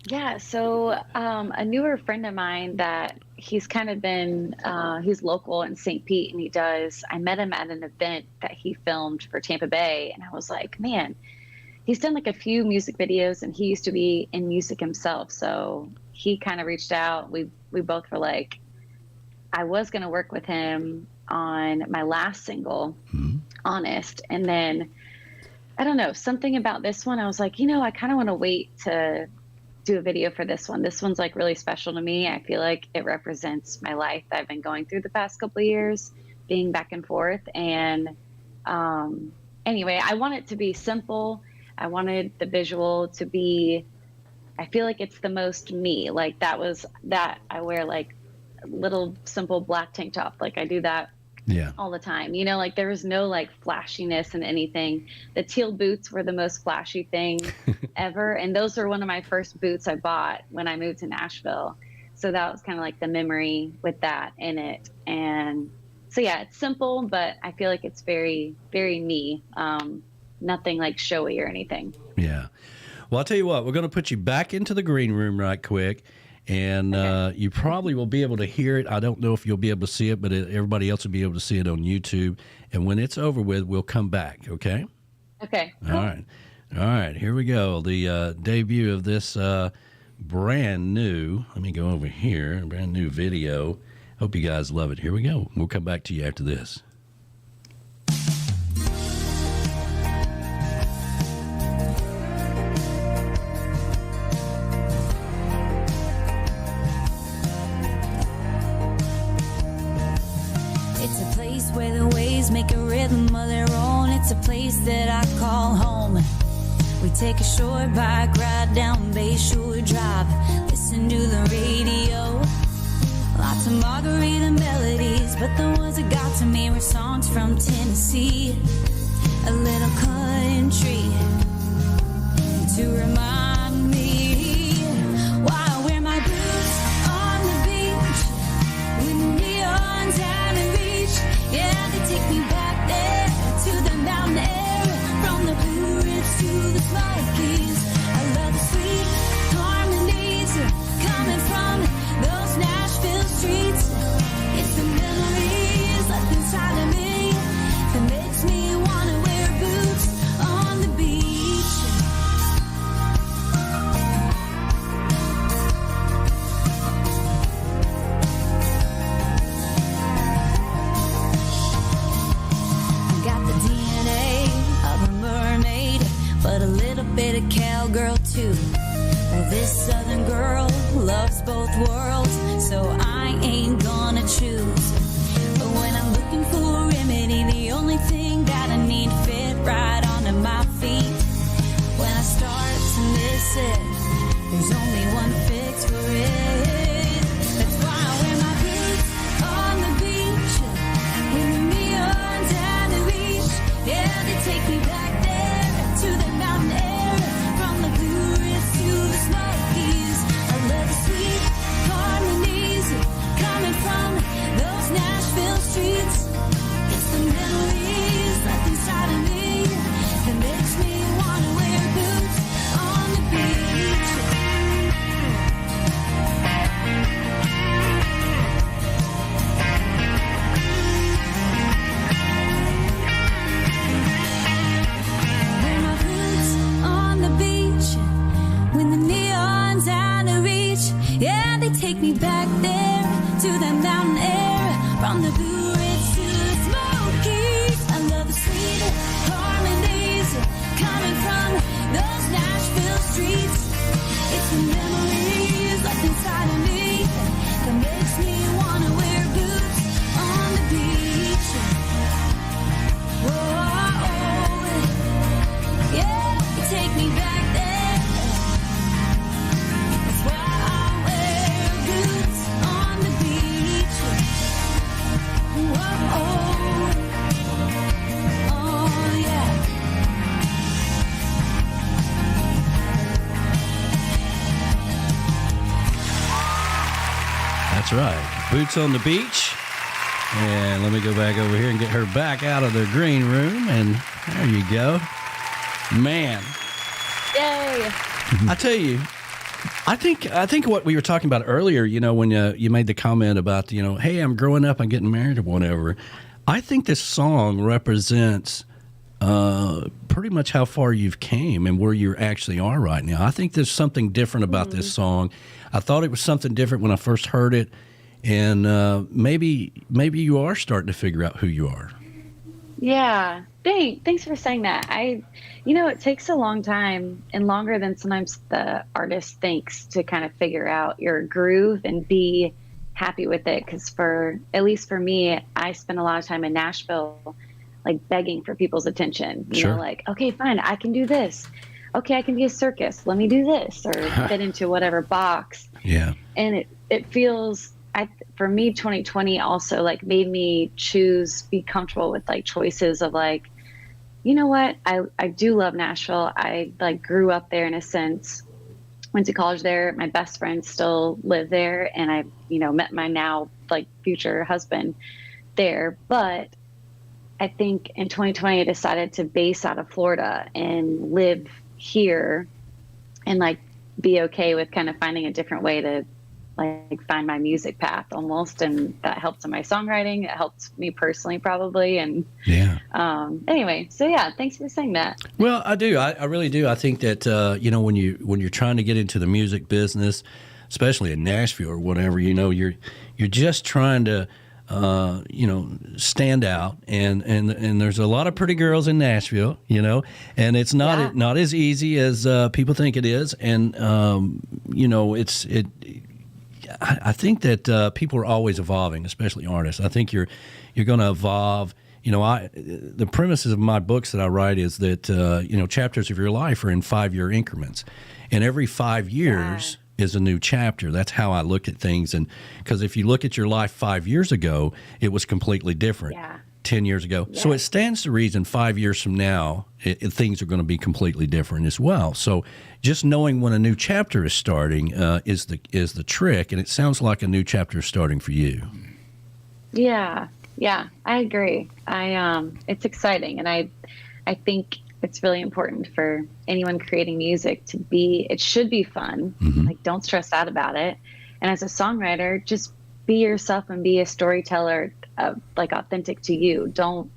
Yeah. So a newer friend of mine that he's kind of been, he's local in St. Pete, and I met him at an event that he filmed for Tampa Bay. And I was like, man, he's done a few music videos, and he used to be in music himself. So he kind of reached out. We both were like, I was going to work with him on my last single, Honest. And then, I don't know, something about this one, I was like, I kind of want to wait to do a video for this one. This one's really special to me. I feel like it represents my life that I've been going through the past couple of years, being back and forth. And anyway, I want it to be simple. I wanted the visual to be, I feel like it's the most me. That I wear little simple black tank top. Like I do that all the time. You know, like there was no like flashiness in anything. The teal boots were the most flashy thing ever. And those were one of my first boots I bought when I moved to Nashville. So that was kind of like the memory with that in it. And so, yeah, it's simple, but I feel like it's very, very me. Nothing like showy or anything. Yeah. Well, I'll tell you what, we're going to put you back into the green room right quick. And you probably will be able to hear it. I don't know if you'll be able to see it, but everybody else will be able to see it on YouTube. And when it's over with, we'll come back, okay? Okay. All right. All right, here we go. The debut of this brand new, let me go over here, brand new video. Hope you guys love it. Here we go. We'll come back to you after this. Where the waves make a rhythm of their own. It's a place that I call home. We take a short bike ride down Bayshore Drive, listen to the radio. Lots of margarita melodies, but the ones that got to me were songs from Tennessee. A little country to remind me why I wear my boots on the beach with neons out of reach. Yeah, they take me back there to the mountain air, from the Blue Ridge to the Smokies. I love the sweet harmonies coming from those Nashville streets. It's the memories left inside of me that makes me want to wear boots on the beach. But a little bit of cowgirl too. This southern girl loves both worlds, so I ain't gonna choose. But when I'm looking for a remedy, the only thing that I need fit right onto my feet. When I start to miss it, there's only one fix for it. That's why I wear my boots on the beach with the neons and the reach. Yeah, they take me back there to the mountain air, from the Blue Ridge to the Smokies. I love the sweet harmonies coming from those Nashville streets. It's the memories left inside of me that makes me want to wear boots on the beach. Take me back there to that mountain air, from the Blue Ridge to the Smokies. I love the sweet harmonies coming from those Nashville streets. It's the memories left inside of me that makes me want to wear boots on the beach. Whoa, yeah, you take me back there. That's why I wear boots on the beach. Whoa, oh yeah. That's right. Boots on the beach. And let me go back over here and get her back out of the green room. And there you go. Man. Yay. I tell you, I think what we were talking about earlier, you know, when you made the comment about, you know, hey, I'm growing up, I'm getting married or whatever. I think this song represents pretty much how far you've came and where you actually are right now. I think there's something different about this song. I thought it was something different when I first heard it, and maybe you are starting to figure out who you are. Yeah. Thanks for saying that. It takes a long time and longer than sometimes the artist thinks to kind of figure out your groove and be happy with it. Because at least for me, I spent a lot of time in Nashville, like begging for people's attention. You know, like, okay, fine, I can do this. Okay, I can be a circus. Let me do this, or fit into whatever box. Yeah. And it feels for me, 2020 also like made me be comfortable with like choices of like, you know what, I do love Nashville. I like grew up there in a sense, went to college there. My best friends still live there, and I, met my now like future husband there. But I think in 2020, I decided to base out of Florida and live here and like be okay with kind of finding a different way to like find my music path almost. And that helped in my songwriting. It helped me personally probably. And anyway, so yeah, thanks for saying that. Well, I do. I really do. I think that, when you're trying to get into the music business, especially in Nashville or whatever, you're just trying to, stand out, and there's a lot of pretty girls in Nashville, and it's not as easy as people think it is, and I think that people are always evolving, especially artists. I think you're going to evolve. The premises of my books that I write is that chapters of your life are in 5-year increments, and every 5 years is a new chapter. That's how I look at things. And because if you look at your life 5 years ago, it was completely different. 10 years ago. Yeah. So it stands to reason 5 years from now, things are going to be completely different as well. So just knowing when a new chapter is starting is the trick. And it sounds like a new chapter is starting for you. Yeah, I agree. It's exciting. And I think it's really important for anyone creating music it should be fun. Mm-hmm. Like, don't stress out about it. And as a songwriter, just be yourself and be a storyteller, like authentic to you. Don't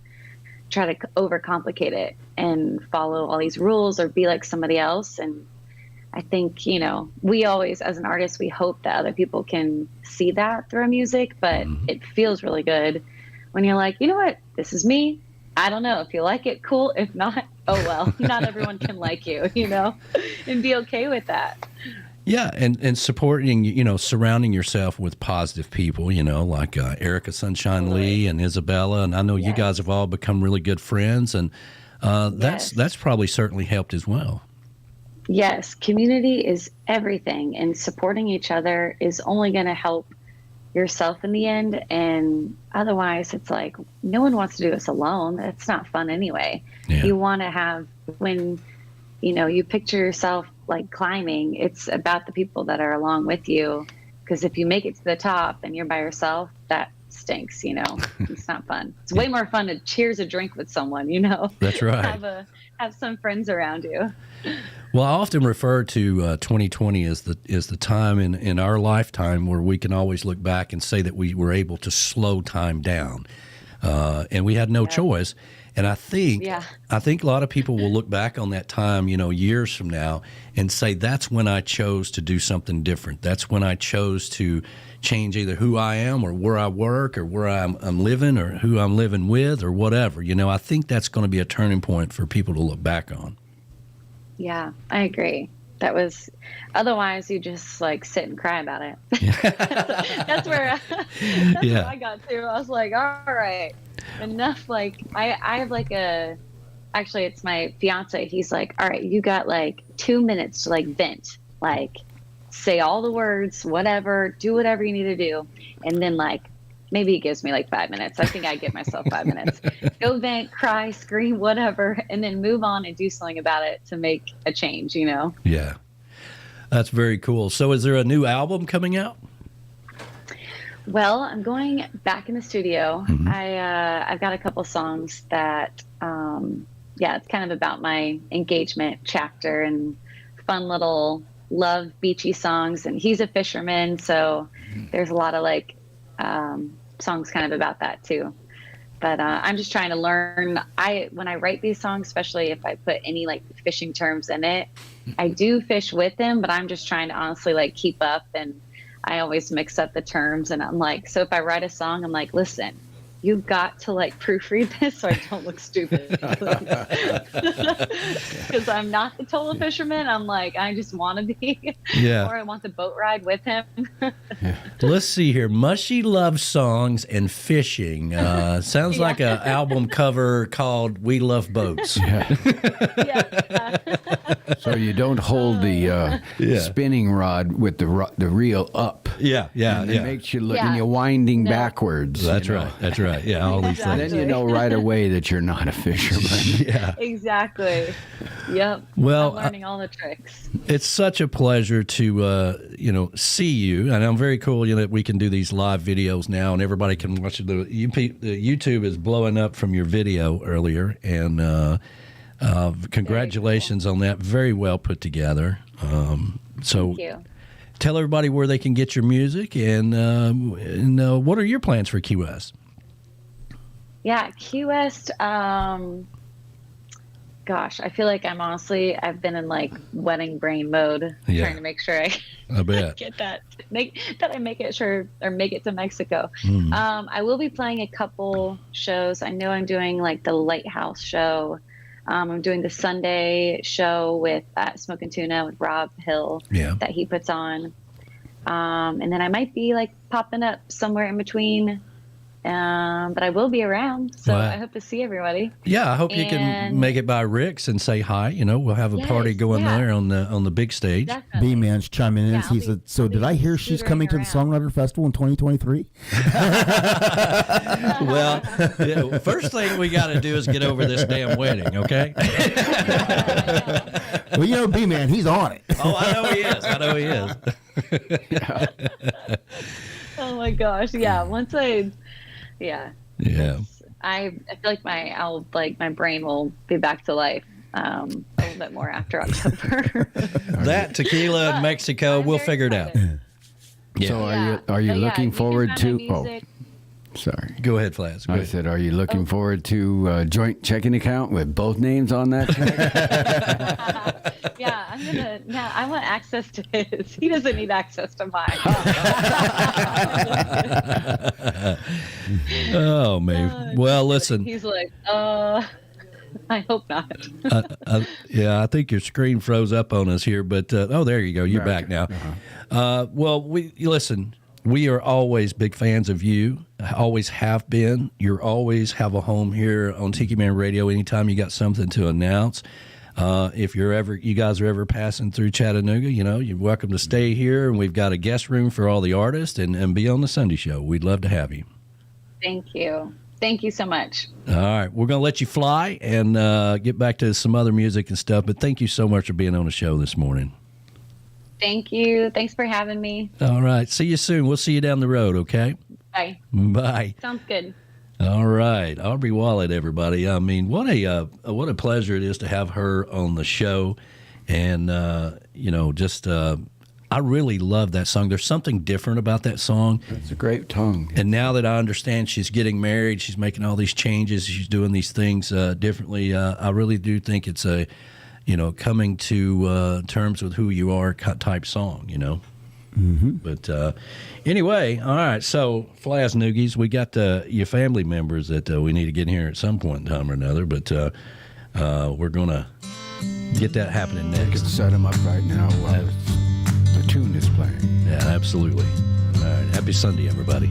try to overcomplicate it and follow all these rules or be like somebody else. And I think, we always, as an artist, we hope that other people can see that through our music, but it feels really good when you're like, you know what, this is me. I don't know if you like it, cool. If not, oh well, not everyone can like you, and be okay with that. Yeah, and supporting, surrounding yourself with positive people, like Erica Sunshine Lee and Isabella, and I know you guys have all become really good friends, and that's probably certainly helped as well. Yes, community is everything, and supporting each other is only going to help yourself in the end. And otherwise, it's like no one wants to do this alone. It's not fun anyway. Yeah. You want to have when you picture yourself like climbing, it's about the people that are along with you, because if you make it to the top and you're by yourself, that stinks. It's not fun. It's way more fun to cheers a drink with someone. That's right. Have some friends around you. Well, I often refer to 2020 as the time in our lifetime where we can always look back and say that we were able to slow time down, and we had no choice. And I think a lot of people will look back on that time, years from now, and say that's when I chose to do something different. That's when I chose to change either who I am or where I work or where I'm living or who I'm living with or whatever. I think that's going to be a turning point for people to look back on. Yeah, I agree. Otherwise you just like sit and cry about it. That's where I got to. I was like, all right, enough. Like I have like actually it's my fiance. He's like, all right, you got like 2 minutes to like vent, like say all the words, whatever, do whatever you need to do. And then like, maybe he gives me like 5 minutes. I think I give myself 5 minutes. Go vent, cry, scream, whatever, and then move on and do something about it to make a change, Yeah. That's very cool. So is there a new album coming out? Well, I'm going back in the studio. Mm-hmm. I've got a couple songs that, it's kind of about my engagement chapter and fun little love beachy songs. And he's a fisherman, so there's a lot of like songs kind of about that too. But I'm just trying to learn. When I write these songs, especially if I put any like fishing terms in it, I do fish with them, but I'm just trying to honestly like keep up, and I always mix up the terms. And I'm like, so if I write a song, I'm like, listen, you've got to like proofread this so I don't look stupid. Because I'm not the total fisherman. I'm like, I just want to be. Yeah. Or I want the boat ride with him. Let's see here. Mushy love songs and fishing. Sounds like an album cover called "We Love Boats." Yeah. So you don't hold the spinning rod with the reel up. Yeah. And it makes you look, and you're winding backwards. That's right. That's right. Yeah, all these And things. then you know right away that you're not a fisherman. Yeah. Exactly. Yep. Well, I'm learning all the tricks. it's such a pleasure to see you, and I'm very cool that we can do these live videos now, and everybody can watch it. The YouTube is blowing up from your video earlier, and congratulations on that. Very well put together. Thank you. Tell everybody where they can get your music, and what are your plans for Key West? Yeah, Key West. Gosh, I feel like I've been in like wedding brain mode, trying to make sure I bet. get that, make it to Mexico. I will be playing a couple shows. I know I'm doing like the Lighthouse show. I'm doing the Sunday show with Smoking Tuna with Rob Hill that he puts on. And then I might be like popping up somewhere in between. But I will be around, so I hope to see everybody. Yeah, I hope you can make it by Rick's and say hi. We'll have a party going there on the big stage. Definitely. B-Man's chiming in. Yeah, He said, so did I hear she's coming to the Songwriter Festival in 2023? Well, first thing we got to do is get over this damn wedding, okay? Well, B-Man, he's on it. Oh, I know he is. Oh my gosh, yeah. Once I feel like my brain will be back to life a little bit more after October. That tequila in Mexico, we'll figure it out. Yeah. So are you looking forward to? Music. Sorry. Go ahead, Flats. I said, are you looking forward to a joint checking account with both names on that check? Yeah, I want access to his. He doesn't need access to mine. Oh, man. Well, listen. He's like, I hope not. I think your screen froze up on us here, but there you go. You're back now. Well, listen. We are always big fans of you. Always have been. You always have a home here on Tiki Man Radio. Anytime you got something to announce, if you guys are ever passing through Chattanooga, you're welcome to stay here. And we've got a guest room for all the artists and be on the Sunday show. We'd love to have you. Thank you. Thank you so much. All right, we're gonna let you fly and get back to some other music and stuff. But thank you so much for being on the show this morning. Thank you. Thanks for having me. All right. See you soon. We'll see you down the road, okay? Bye. Bye. Sounds good. All right. Aubrey Wollett, everybody. I mean, what a pleasure it is to have her on the show. And, I really love that song. There's something different about that song. It's a great tongue. And now that I understand she's getting married, she's making all these changes, she's doing these things differently, I really do think it's a coming to terms with who you are type song, Mm-hmm. But anyway, all right. So, Flas Noogies, we got your family members that we need to get in here at some point in time or another. But we're going to get that happening next. You can set them up right now while the tune is playing. Yeah, absolutely. All right. Happy Sunday, everybody.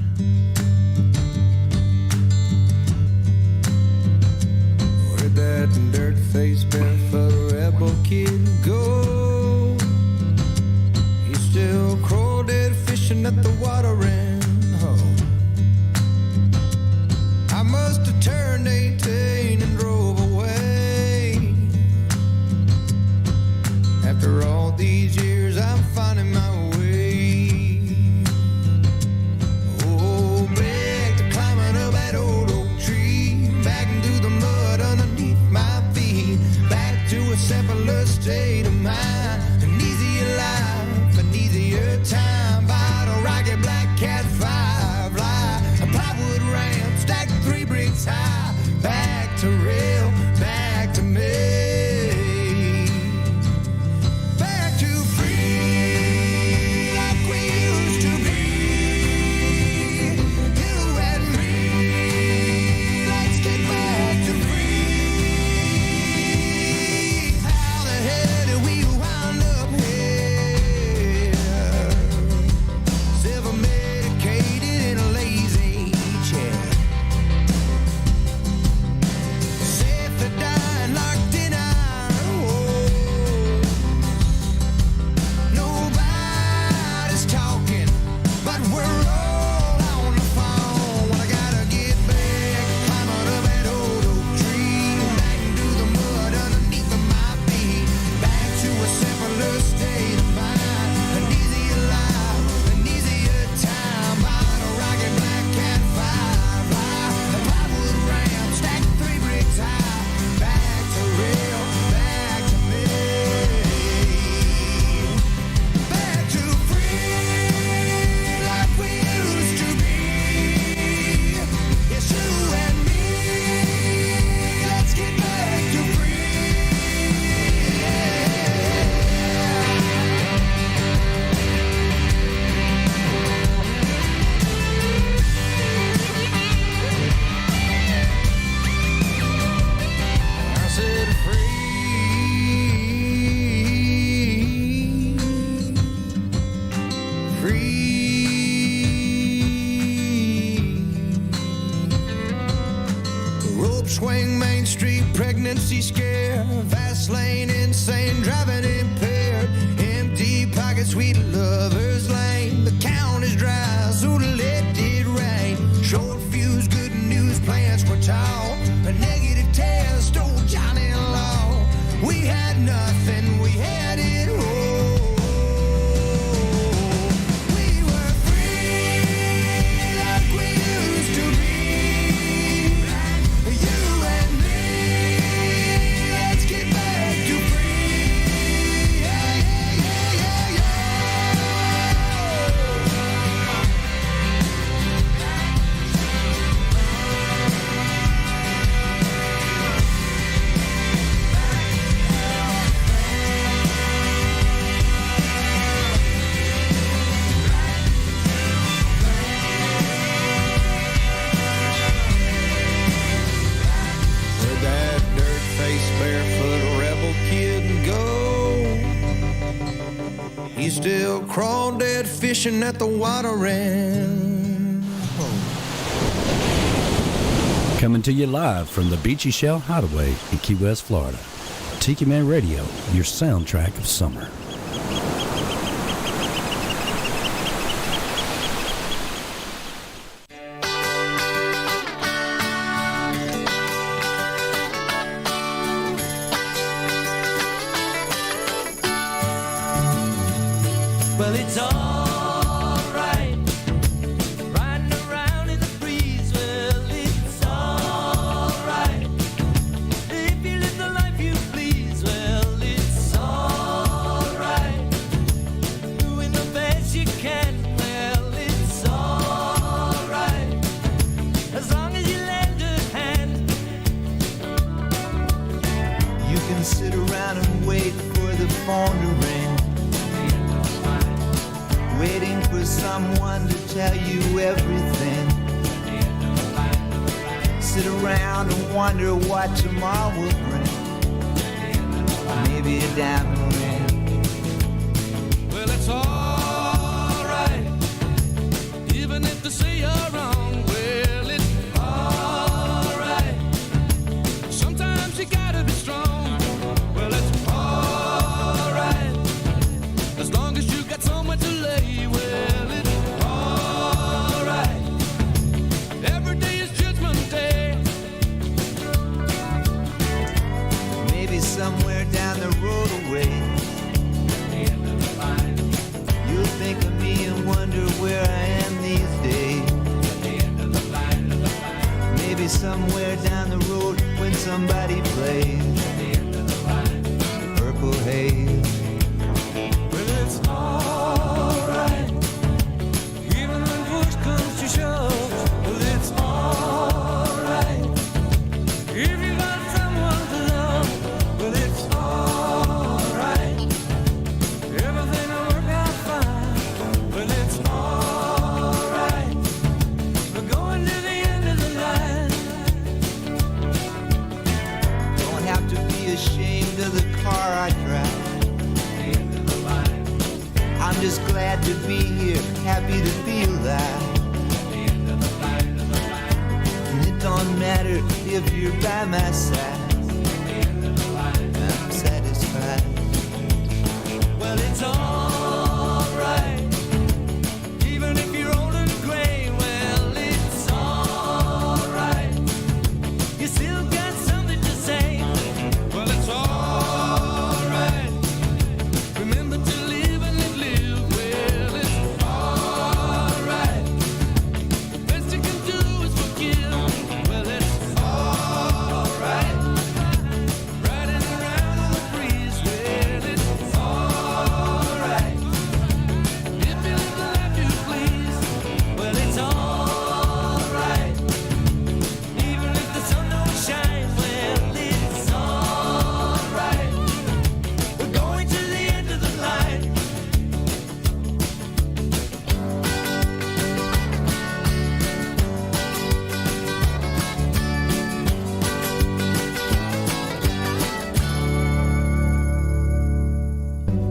Where'd that dirt-faced, barefoot rebel kid go? He's still crawdad fishing at the watering hole. I must have turned 18 and drove away. After all these years, I'm finding my way. Oh, back to climbing up that old oak tree, back into the mud underneath my feet, back to a simpler state of mind, an easier life, an easier time. Bought a rocket black cat 5 lie, a plywood ramp stacked 3 bricks high, back to real, back to me. scared. Fast lane, insane, driving impaired. Empty pockets, sweet lover's lane. The count is dry, so let it rain. Short fuse, good news, plans were tall. A negative test, old Johnny Law. We had nothing, we had it all. We were free like we used to be. You and me, let's get back to free. Yeah, yeah, yeah, yeah, Where'd that dirt-faced, barefoot rebel kid go? He's still crawdad fishing at the water end. Coming to you live from the Beachy Shell Hideaway in Key West, Florida. Tiki Man Radio, your soundtrack of summer. Well, it's alright, riding around in the breeze. Well, it's alright, if you live the life you please. Well, it's alright, doing the best you can. Well, it's alright, as long as you lend a hand. You can sit around and wait for the phone to ring, waiting for someone to tell you everything. Sit around and wonder what tomorrow will bring. Maybe a diamond ring. Well, it's alright, even if they say you're wrong. Well, it's alright, sometimes you gotta be strong. Well, it's alright, as long as you got somewhere to lay. Well, it's alright, every day is Judgment Day. Maybe somewhere down the road away, the end of the line, you'll think of me and wonder where I am these days. The end of the line, maybe somewhere down the road when somebody plays the end of the line, Purple Haze. Well, it's alright, even when push comes to shove. Well, it's alright, if you got someone to love. Well, it's alright, everything will work out fine. Well, it's alright, we're going to the end of the line. Don't have to be ashamed of the car I drive. I'm just glad to be here, happy to be alive. And it don't matter if you're by my side, I'm satisfied. Well, it's alright, even if you're old and gray. Well, it's alright, you still got something to say. Well, it's alright, remember to live and let live. Well, it's alright, the best you can do is forgive. Well, it's alright,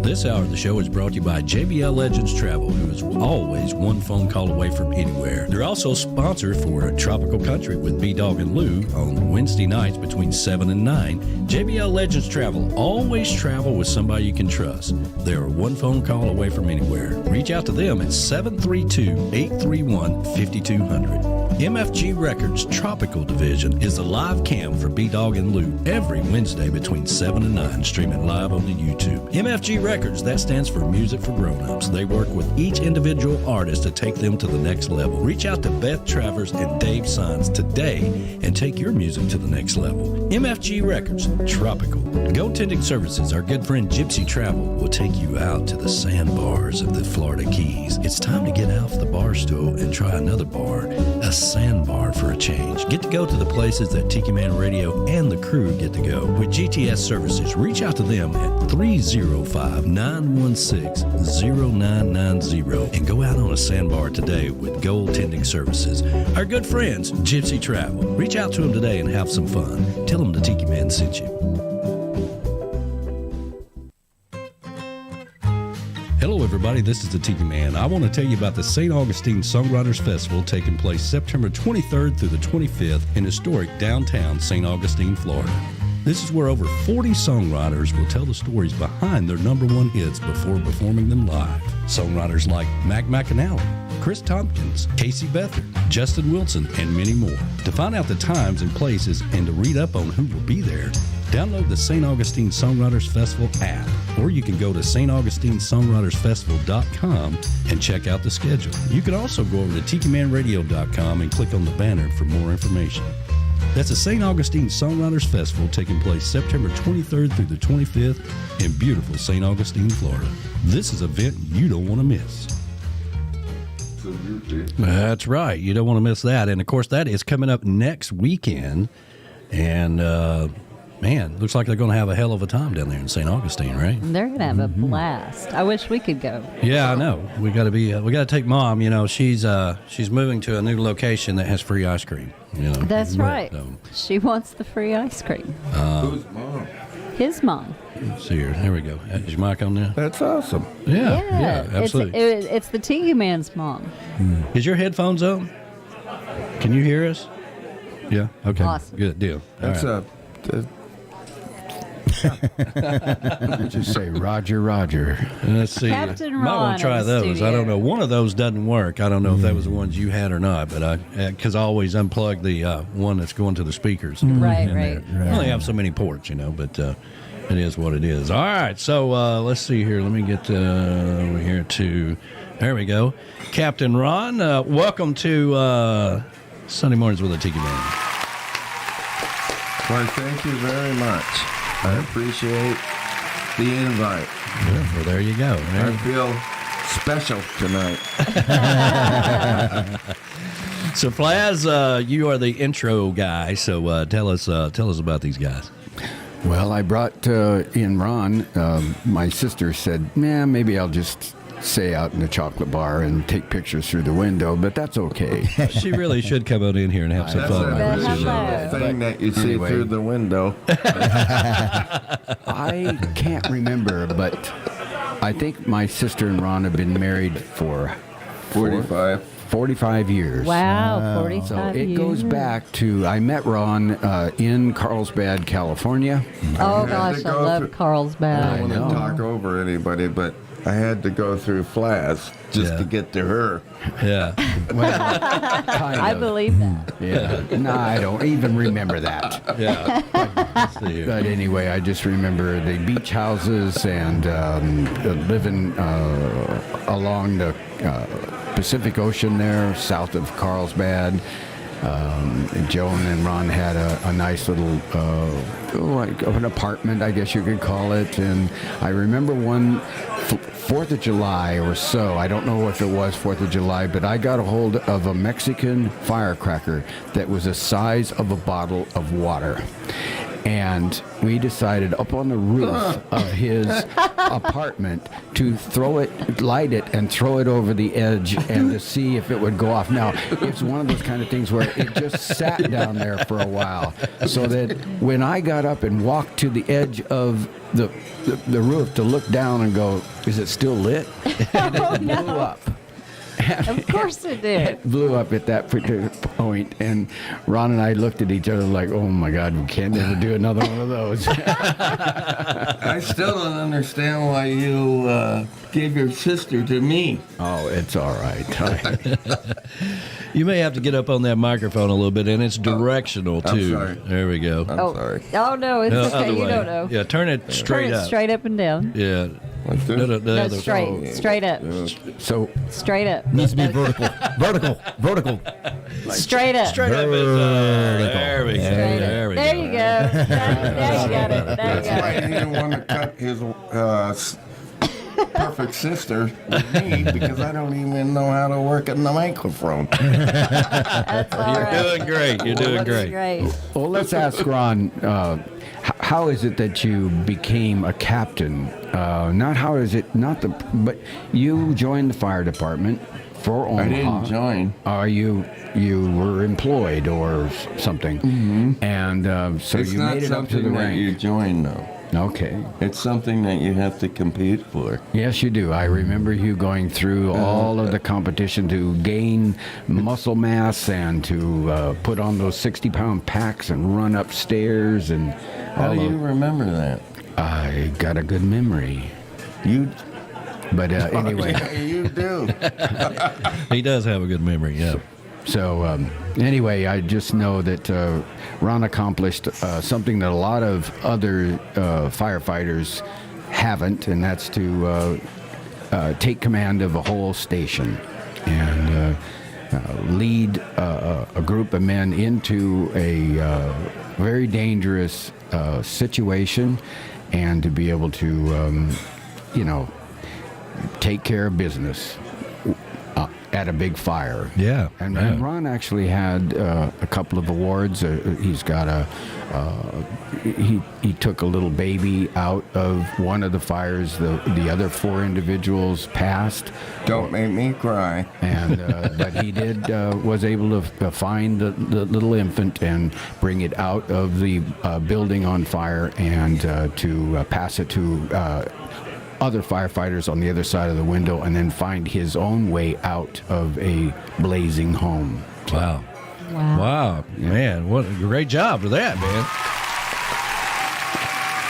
This hour of the show is brought to you by JBL Legends Travel, who is always one phone call away from anywhere. They're also sponsors for Tropical Country with B-Dog and Lou on Wednesday nights between 7 and 9. JBL Legends Travel, always travel with somebody you can trust. They're one phone call away from anywhere. Reach out to them at 732-831-5200. MFG Records Tropical Division is the live cam for B-Dog and Lou every Wednesday between 7 and 9, streaming live on the YouTube. MFG Records, that stands for Music for Grown-Ups. They work with each individual artist to take them to the next level. Reach out to Beth Travers and Dave Sines today and take your music to the next level. MFG Records, Tropical. Goaltending Services, our good friend Gypsy Travel, will take you out to the sandbars of the Florida Keys. It's time to get off the bar stool and try another bar, a sandbar for a change. Get to go to the places that Tiki Man Radio and the crew get to go. With GTS Services, reach out to them at 305-916-0990 and go out on a sandbar today with Goaltending Services. Our good friends, Gypsy Travel. Reach out to them today and have some fun. Tell them the Tiki Man sent you. Hello, everybody. This is the Tiki Man. I want to tell you about the St. Augustine Songwriters Festival taking place September 23rd through the 25th in historic downtown St. Augustine, Florida. This is where over 40 songwriters will tell the stories behind their #1 hits before performing them live. Songwriters like Mac McAnally, Chris Tompkins, Casey Beathard, Justin Wilson, and many more. To find out the times and places and to read up on who will be there, download the St. Augustine Songwriters Festival app, or you can go to staugustinesongwritersfestival.com and check out the schedule. You can also go over to tikimanradio.com and click on the banner for more information. That's the St. Augustine Songwriters Festival taking place September 23rd through the 25th in beautiful St. Augustine, Florida. This is an event you don't want to miss. That's right. You don't want to miss that. And, of course, that is coming up next weekend. And, man, looks like they're going to have a hell of a time down there in St. Augustine, right? They're going to have a blast. I wish we could go. Yeah, I know. We got to take Mom. You know, she's moving to a new location that has free ice cream. You know, that's right. So, she wants the free ice cream. Who's mom? His mom. Let's see here. There we go. Is your mic on there? That's awesome. Yeah, absolutely. It's the Tiki Man's mom. Is your headphones on? Can you hear us? Yeah. Okay. Awesome. Good deal. That's All right. Just say Roger, Roger. Let's see. Captain Might want Ron to try in the those. I studio. don't know. One of those doesn't work. I don't know if that was the ones you had or not, but because I always unplug the one that's going to the speakers. Right, in right. there. I only have so many ports, you know, but it is what it is. All right. So let's see here. Let me get over here to. There we go. Captain Ron, welcome to Sunday Mornings with the Tiki Man. Well, thank you very much. I appreciate the invite. Yeah, well, there you go. I feel special tonight. So, Flaz, you are the intro guy. So, tell us about these guys. Well, I brought in Ron. My sister said, maybe I'll just stay out in the chocolate bar and take pictures through the window, but that's okay. She really should come out in here and have some That's fun. a Hello. thing that you see Anyway. through the window. I can't remember, but I think my sister and Ron have been married for 45 years. Wow, 45 So it years. goes back to, I met Ron in Carlsbad, California. Oh, I had gosh, to I go love through- I Carlsbad. don't want to talk over anybody, but I had to go through Flaz just to get to her. Yeah. Well, kind I of. believe that. Yeah. No, I don't even remember that. Yeah. Let's see here. But anyway, I just remember the beach houses and living along the Pacific Ocean there, south of Carlsbad. Joan and Ron had a nice little, like an apartment, I guess you could call it. And I remember one 4th of July or so, I don't know if it was 4th of July, but I got a hold of a Mexican firecracker that was the size of a bottle of water. And we decided up on the roof of his apartment to light it and throw it over the edge and to see if it would go off. Now, it's one of those kind of things where it just sat down there for a while, so that when I got up and walked to the edge of the roof to look down and go, is it still lit? And it blew up. Of course it did. It blew up at that particular point, and Ron and I looked at each other like, oh my God, we can't ever do another one of those. I still don't understand why you gave your sister to me. Oh, it's all right. You may have to get up on that microphone a little bit, and it's directional, I'm too. sorry. There we go. I'm sorry. Oh, no, it's okay. Other You way. don't know. Yeah, turn it straight Turn it up. straight up and down. Yeah. Like this? The No, other- straight up. So Straight up. Needs to be vertical. Vertical. Straight up. Straight up. There we go. Straight There up. we There go. you go. Now you got it. Now you That's got why it. he didn't want to cut his perfect sister with me, because I don't even know how to work a microphone. That's all You're right. doing great. You're doing That's great. great. well, let's ask Ron, how is it that you became a captain? But you joined the fire department for Omaha. I didn't join. You were employed or something, and so It's you not made it up to the something that you rank. join, though. Okay. It's something that you have to compete for. Yes, you do. I remember you going through all of the competition to gain muscle mass and to put on those 60-pound packs and run upstairs and How all do you of. remember that? I got a good memory. You But anyway, Yeah, you do. He does have a good memory, yeah. so anyway, I just know that Ron accomplished something that a lot of other firefighters haven't, and that's to take command of a whole station and lead a group of men into a very dangerous situation, and to be able to, take care of business at a big fire. Yeah, And yeah. Ron actually had a couple of awards. He's got he took a little baby out of one of the fires. The other 4 individuals passed. Don't make me cry. And but he was able to find the little infant and bring it out of the building on fire, and to pass it to other firefighters on the other side of the window, and then find his own way out of a blazing home. Wow. Wow. Wow. Man, what a great job for that, man.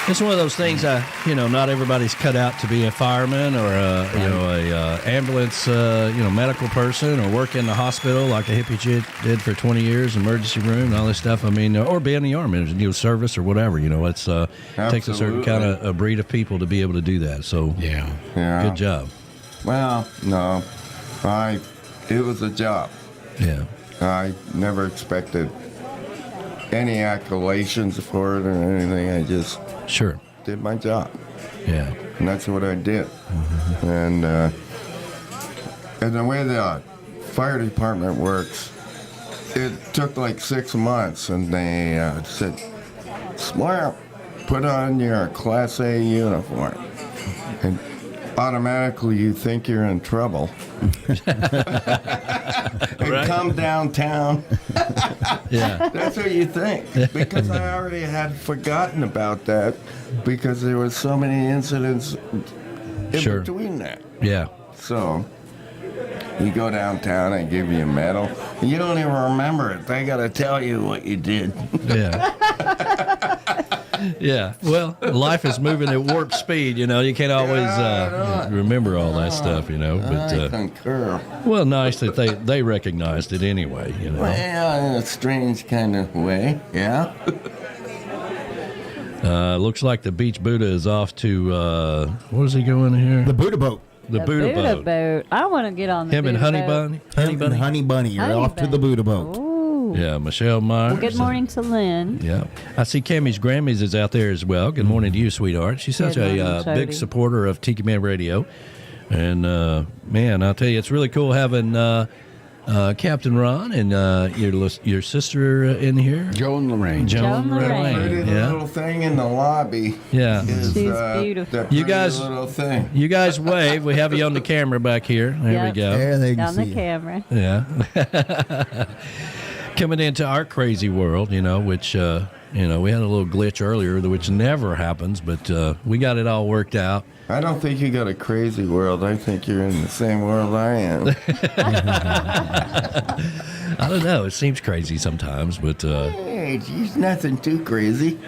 It's one of those things, not everybody's cut out to be a fireman or a ambulance, medical person, or work in the hospital like a hippie chick did for 20 years, emergency room and all this stuff. I mean, or be in the army, service or whatever. It's takes a certain kind of a breed of people to be able to do that. So Yeah. good job. Well, no. It was a job. Yeah. I never expected any accolations for it or anything. I just Sure. did my job. Yeah. And that's what I did. And the way the fire department works, it took like 6 months, and they said, "Smile, put on your Class A uniform." And automatically you think you're in trouble. And Right. come downtown. Yeah. That's what you think. Because I already had forgotten about that, because there were so many incidents in Sure. between that. Yeah. So you go downtown, they give you a medal, and you don't even remember it. They got to tell you what you did. Yeah. Yeah. Well, life is moving at warp speed. You can't always remember all that stuff. But I concur. well, nice that they recognized it anyway. Well, in a strange kind of way, yeah. Looks like the Beach Buddah is off to what is he going here? The Buddah boat. The Buddah boat. I want to get on the Him and Buddah Honey boat. Bunny. Honey Bunny. Honey Bunny are Honey off to the Bunny. Buddah boat. Ooh. Yeah, Michelle Myers. Well, good morning to Lynn. Yeah. I see Camys Grammys is out there as well. Good morning to you, sweetheart. She's such Good morning, a big Jody. supporter of Tiki Man Radio. And, man, I'll tell you, it's really cool having Captain Ron, and your sister in here, Joan Lorraine. Joan Lorraine. Pretty little thing in the lobby. Yeah. Is, She's beautiful. that You pretty guys- little thing. You guys wave. We have you on the camera back here. There we Yep. go. There they can On the see it. camera. Yeah. Coming into our crazy world, which, we had a little glitch earlier, which never happens, but we got it all worked out. I don't think you got a crazy world. I think you're in the same world I am. I don't know. It seems crazy sometimes, but Hey, geez, nothing too crazy.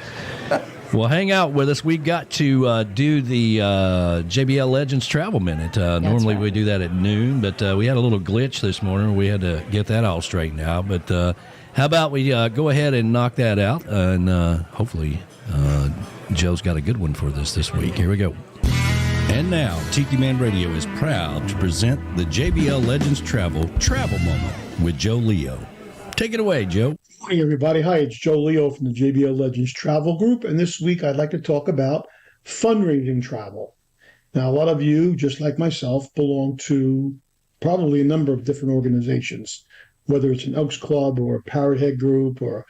well, hang out with us. We got to do the JBL Legends Travel Minute. Normally right. we do that at noon, but we had a little glitch this morning. We had to get that all straightened out. But how about we go ahead and knock that out, and hopefully Joe's got a good one for this week. Here we go. And now, Tiki Man Radio is proud to present the JBL Legends Travel Moment with Joe Leo. Take it away, Joe. Hi, everybody. Hi, it's Joe Leo from the JBL Legends Travel Group. And this week, I'd like to talk about fundraising travel. Now, a lot of you, just like myself, belong to probably a number of different organizations, whether it's an Elks Club or a Parrot Head Group or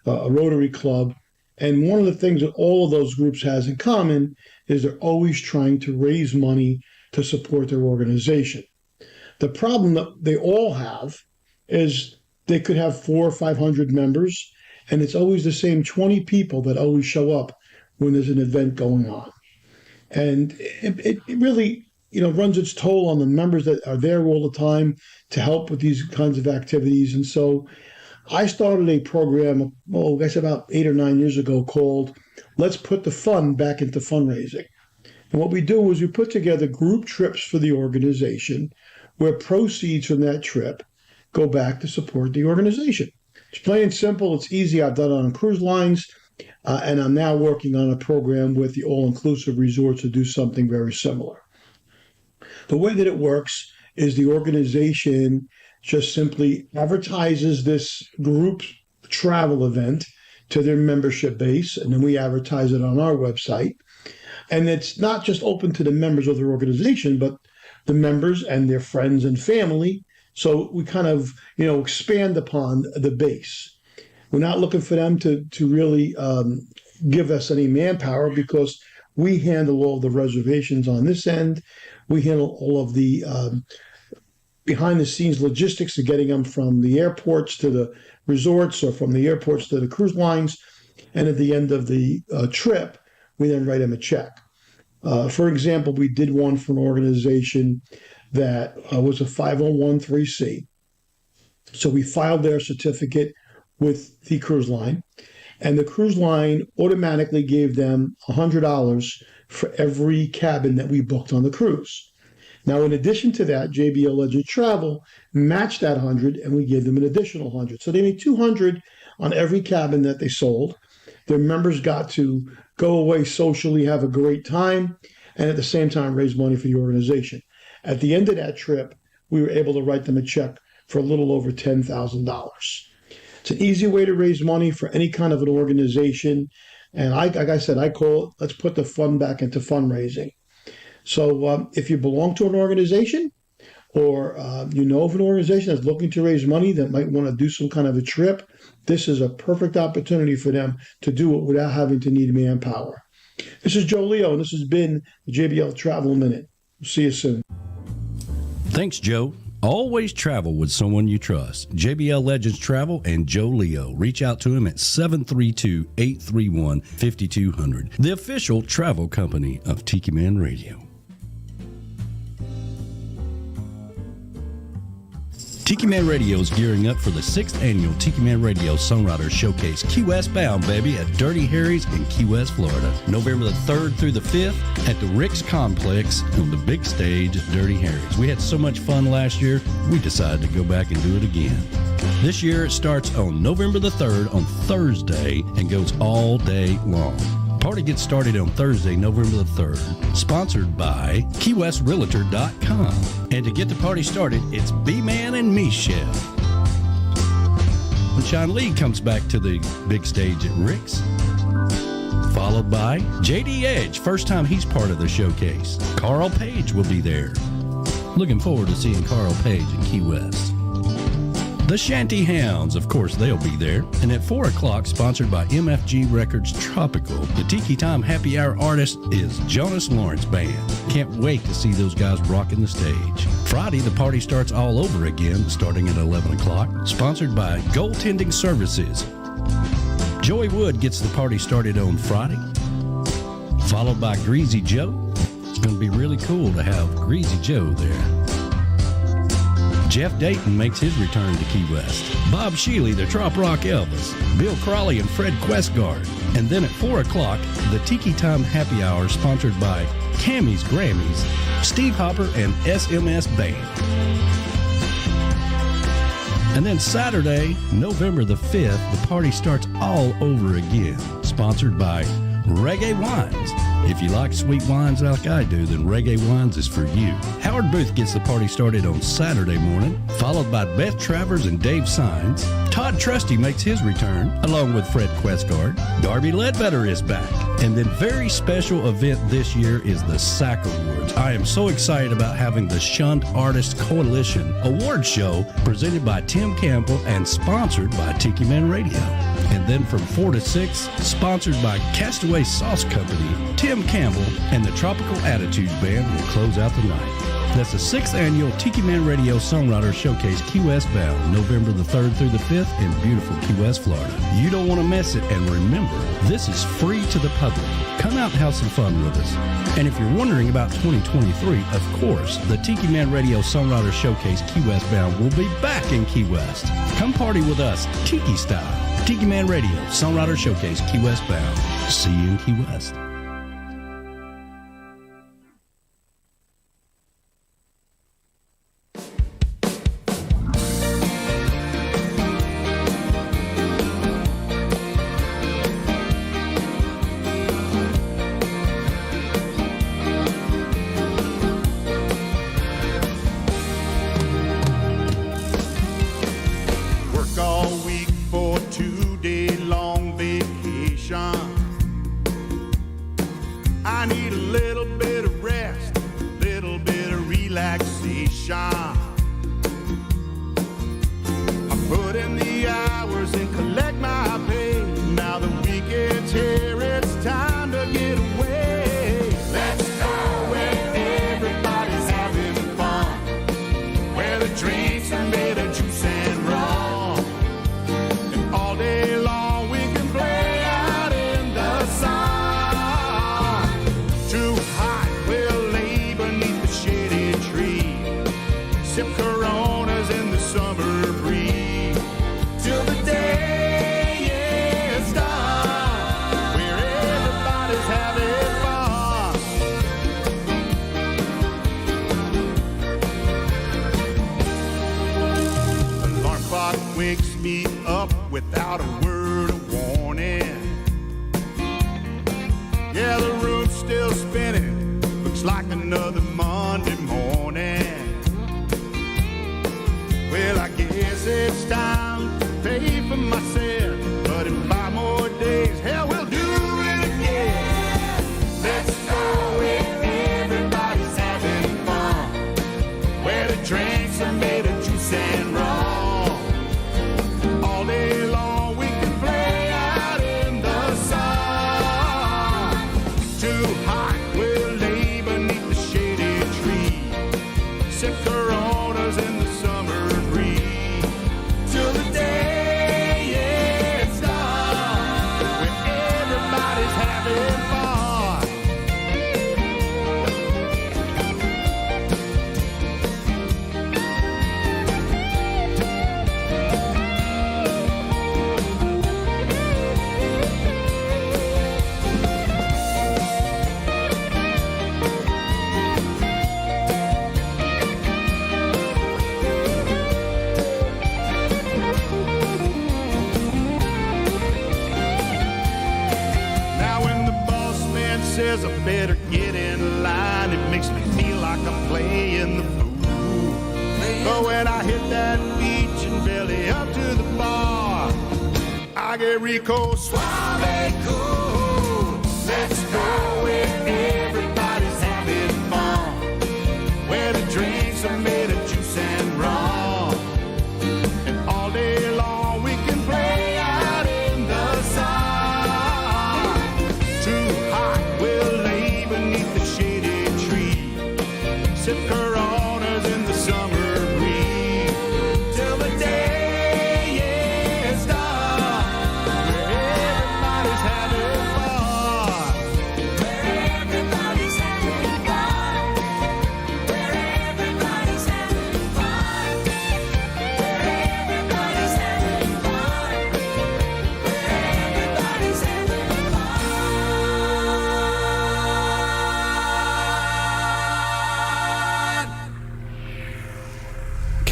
a Rotary Club. And one of the things that all of those groups has in common is they're always trying to raise money to support their organization. The problem that they all have is they could have 400 or 500 members, and it's always the same 20 people that always show up when there's an event going on. And it really, runs its toll on the members that are there all the time to help with these kinds of activities. And so I started a program, I guess about 8 or 9 years ago, called Let's Put the Fun Back into Fundraising. And what we do is we put together group trips for the organization where proceeds from that trip go back to support the organization. It's plain and simple. It's easy. I've done it on cruise lines, and I'm now working on a program with the all-inclusive resorts to do something very similar. The way that it works is the organization just simply advertises this group travel event to their membership base, and then we advertise it on our website. And it's not just open to the members of their organization, but the members and their friends and family. So we kind of, expand upon the base. We're not looking for them to really give us any manpower because we handle all the reservations on this end. We handle all of the behind-the-scenes logistics of getting them from the airports to the resorts or from the airports to the cruise lines. And at the end of the trip, we then write them a check. For example, we did one for an organization that was a 501(c)(3). So we filed their certificate with the cruise line, and the cruise line automatically gave them $100 for every cabin that we booked on the cruise. Now, in addition to that, JBL Legends Travel matched that 100, and we gave them an additional 100. So they made 200 on every cabin that they sold. Their members got to go away socially, have a great time, and at the same time raise money for the organization. At the end of that trip, we were able to write them a check for a little over $10,000. It's an easy way to raise money for any kind of an organization. And like I said, I call it, let's put the fun back into fundraising. So if you belong to an organization or of an organization that's looking to raise money that might want to do some kind of a trip, this is a perfect opportunity for them to do it without having to need manpower. This is Joe Leo, and this has been the JBL Travel Minute. See you soon. Thanks, Joe. Always travel with someone you trust. JBL Legends Travel and Joe Leo. Reach out to him at 732-831-5200. The official travel company of Tiki Man Radio. Tiki Man Radio is gearing up for the 6th annual Tiki Man Radio Songwriters Showcase Key West bound, baby, at Dirty Harry's in Key West, Florida. November the 3rd through the 5th at the Rick's Complex on the big stage at Dirty Harry's. We had so much fun last year, we decided to go back and do it again. This year it starts on November the 3rd on Thursday and goes all day long. Party gets started on Thursday, November the 3rd. Sponsored by KeyWestRealtor.com. And to get the party started, it's B-Man and me, Sheff. Sean Lee comes back to the big stage at Rick's. Followed by J.D. Edge, first time he's part of the showcase. Carl Page will be there. Looking forward to seeing Carl Page in Key West. The Shanty Hounds, of course, they'll be there. And at 4 o'clock, sponsored by MFG Records Tropical, the Tiki Time Happy Hour artist is Jonas Lawrence Band. Can't wait to see those guys rocking the stage. Friday, the party starts all over again, starting at 11 o'clock, sponsored by Goaltending Services. Joey Wood gets the party started on Friday, followed by Greasy Joe. It's going to be really cool to have Greasy Joe there. Jeff Dayton makes his return to Key West. Bob Shealy, the Trop Rock Elvis. Bill Crawley and Fred Questgard. And then at 4 o'clock, the Tiki Time Happy Hour sponsored by Camys Grammys, Steve Hopper, and SMS Band. And then Saturday, November the 5th, the party starts all over again, sponsored by Reggae Wines. If you like sweet wines like I do, then Reggae Wines is for you. Howard Booth gets the party started on Saturday morning, followed by Beth Travers and Dave Sines. Todd Trusty makes his return, along with Fred Questgard. Darby Ledbetter is back. And then very special event this year is the SAC Awards. I am so excited about having the Shunned Artist Coalition Award Show presented by Tim Campbell and sponsored by Tiki Man Radio. And then from 4 to 6, sponsored by Castaway Sauce Company, Tim Campbell and the Tropical Attitudes Band will close out the night. That's the 6th annual Tiki Man Radio Songwriter Showcase Key West bound, November the 3rd through the 5th in beautiful Key West, Florida. You don't want to miss it, and remember, this is free to the public. Come out and have some fun with us. And if you're wondering about 2023, of course, the Tiki Man Radio Songwriter Showcase Key West bound will be back in Key West. Come party with us, Tiki style. Tiki Man Radio Songwriter Showcase Key West bound. See you in Key West. Without a word of warning. Yeah, the room's still spinning. Looks like another Monday morning. Well, I guess it's time to pay for myself. But in 5 more days, hell, we'll do it again. Let's go where everybody's having fun, where the drinks are made of juice and rum. Says I better get in line. It makes me feel like I'm playing the fool. But when I hit that beach and belly up to the bar, I get Rico Suave cool. Let's go where everybody's having fun, where the drinks are made of juice and rum, and all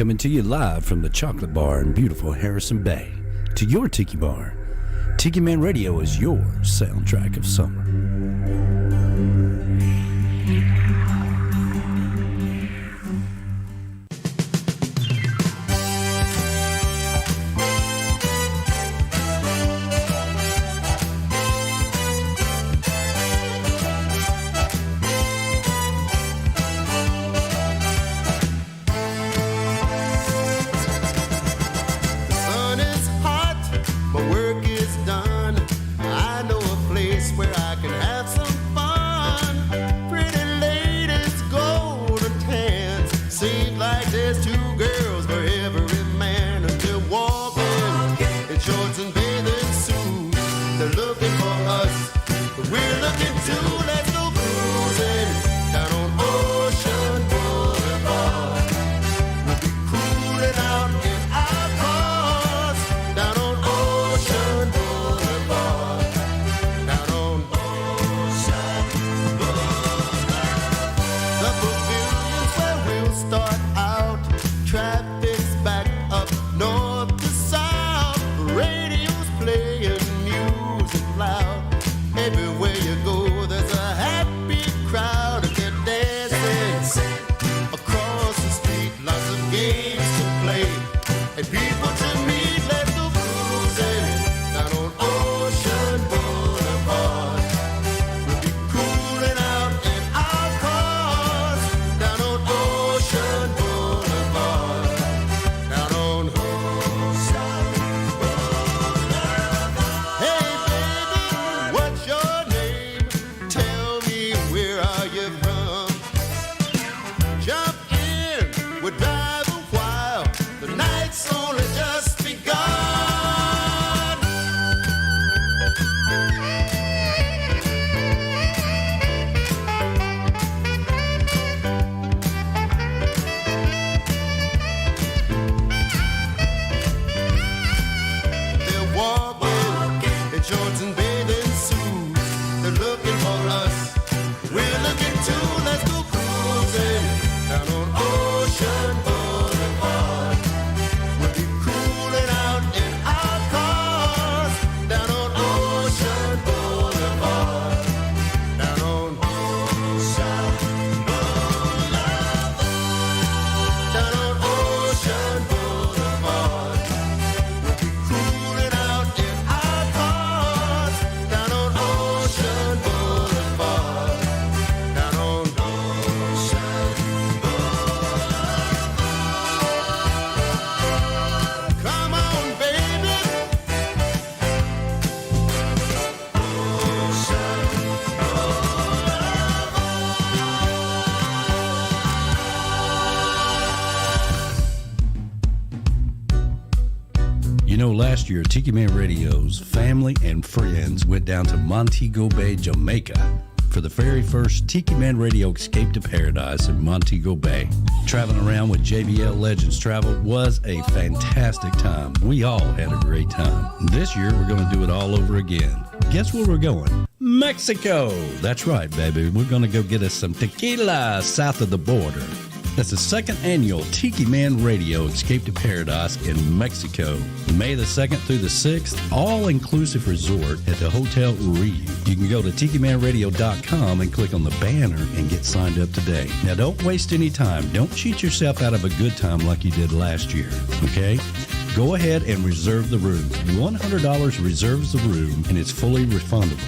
Coming to you live from the Chocolate Bar in beautiful Harrison Bay. To your Tiki Bar, Tiki Man Radio is your soundtrack of summer. Last year, Tiki Man Radio's family and friends went down to Montego Bay, Jamaica for the very first Tiki Man Radio Escape to Paradise in Montego Bay. Traveling around with JBL Legends Travel was a fantastic time. We all had a great time. This year, we're going to do it all over again. Guess where we're going? Mexico! That's right, baby. We're going to go get us some tequila south of the border. That's the second annual Tiki Man Radio Escape to Paradise in Mexico. May the 2nd through the 6th, all-inclusive resort at the Hotel Rio. You can go to TikiManRadio.com and click on the banner and get signed up today. Now, don't waste any time. Don't cheat yourself out of a good time like you did last year, okay? Go ahead and reserve the room. $100 reserves the room, and it's fully refundable.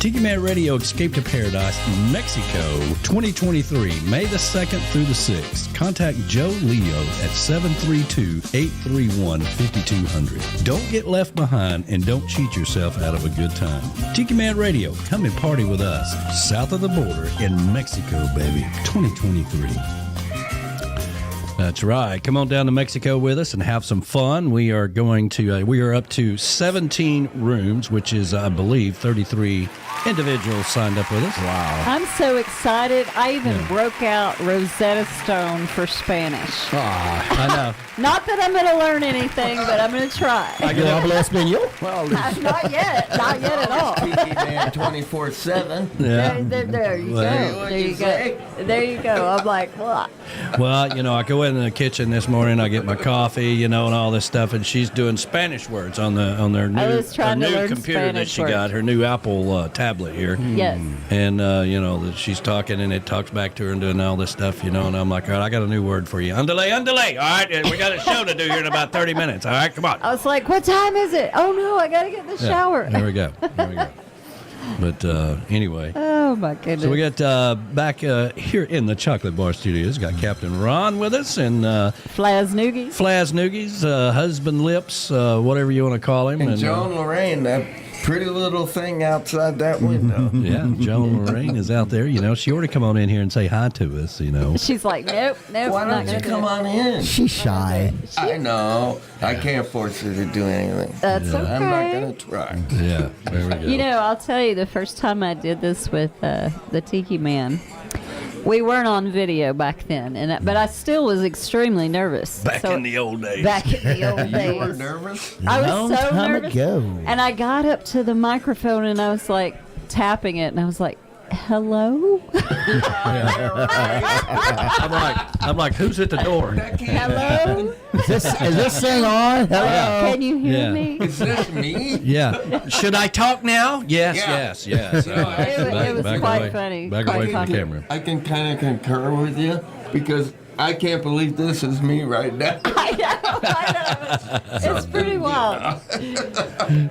Tiki Man Radio Escape to Paradise, Mexico, 2023, May the 2nd through the 6th. Contact Joe Leo at 732-831-5200. Don't get left behind and don't cheat yourself out of a good time. Tiki Man Radio, come and party with us. South of the border in Mexico, baby, 2023. That's right. Come on down to Mexico with us and have some fun. We are going to, we are up to 17 rooms, which is, I believe, 33 individuals signed up with us. Wow. I'm so excited. I even broke out Rosetta Stone for Spanish. I know. Not that I'm going to learn anything, but I'm going to try. Yo hablo español? Well, Not yet. Not yet at all. Tiki Man 24/7. Yeah. There you Well, go. There you go. There you go. I'm like, what? Well, you know, I go in the kitchen this morning, I get my coffee, you know, and all this stuff, and she's doing Spanish words on their new, was trying to new learn computer that Spanish she words. got, her new Apple tablet here. Yes. And, you know, that she's talking, and it talks back to her and doing all this stuff, you know, and I'm like, all right, I got a new word for you. Andale, andale. All right, we got a show to do here in about 30 minutes. All right, come on. I was like, what time is it? Oh, no, I got to get in the shower. There we go. There we go. But anyway. Oh, my goodness. So we got back here in the Chocolate Bar Studios, got Captain Ron with us and Flaz Noogies. Flaz Noogies, Husband Lips, whatever you want to call him. And Joan Lorraine, that pretty little thing outside that window. Yeah, Joan Lorraine is out there. You know, she ought to come on in here and say hi to us, you know. She's like, nope. Why I'm not don't you gonna come do it. on in? She's shy. I know. I can't force her to do anything. That's okay. I'm not going to try. Yeah, there we go. You know, I'll tell you, the first time I did this with the Tiki Man, we weren't on video back then, but I still was extremely nervous. Back in the old days. Back in the old days. You were nervous? I was Long so time nervous. ago. And I got up to the microphone and I was like tapping it, and I was like, hello? I'm like, who's at the door? Hello? Is this thing on? Hello. Can you hear Yeah. me? Is this me? Yeah. Should I talk now? Yes, Yeah. yes. It was quite away. funny. Back Quite away from the funny. camera. I can kind of concur with you because I can't believe this is me right now. I know. It's pretty wild.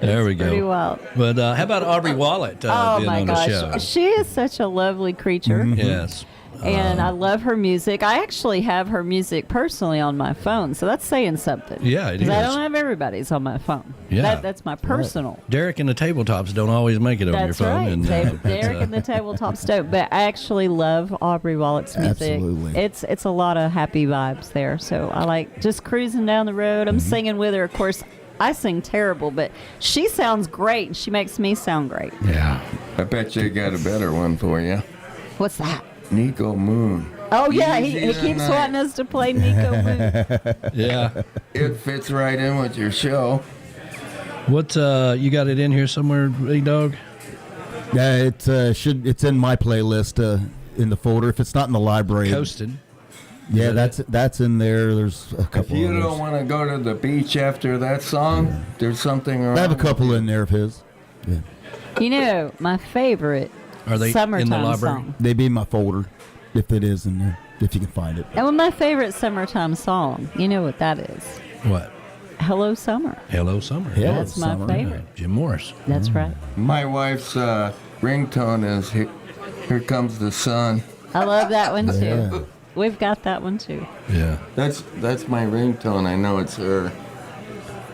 There we Pretty go. wild. But how about Aubrey Wollett Oh being my on the gosh. show? She is such a lovely creature. Yes. And I love her music. I actually have her music personally on my phone, so that's saying something. Yeah, it 'Cause I is. don't have everybody's on my phone. Yeah. That's my personal. Derek and the Tabletops don't always make it on your That's phone. right. And, Derek and the Tabletop Stove. But I actually love Aubrey Wollett's music. Absolutely. It's a lot of happy vibes there. So I like just cruising down the road. I'm singing with her. Of course, I sing terrible, but she sounds great, and she makes me sound great. Yeah. I bet you got a better one for you. What's that? Nico Moon. Oh, yeah, he Easy keeps tonight. wanting us to play Nico Moon. yeah. It fits right in with your show. What you got it in here somewhere, E-Dog? Yeah, it's in my playlist in the folder. If it's not in the library, Coasting. yeah, Is that that's in there. There's a If couple. you others. don't want to go to the beach after that song, there's something wrong. I have a couple in there of his. Yeah, You know, my favorite Are they summertime in the library? song. they be in my folder if it is in there, if you can find it. And my favorite summertime song, you know what that is? What? Hello Summer. Hello Summer. Yeah, That's my summer. favorite. Jim Morris. That's right. My wife's ringtone is Here Comes the Sun. I love that one too. Yeah. We've got that one too. Yeah. That's my ringtone. I know it's her.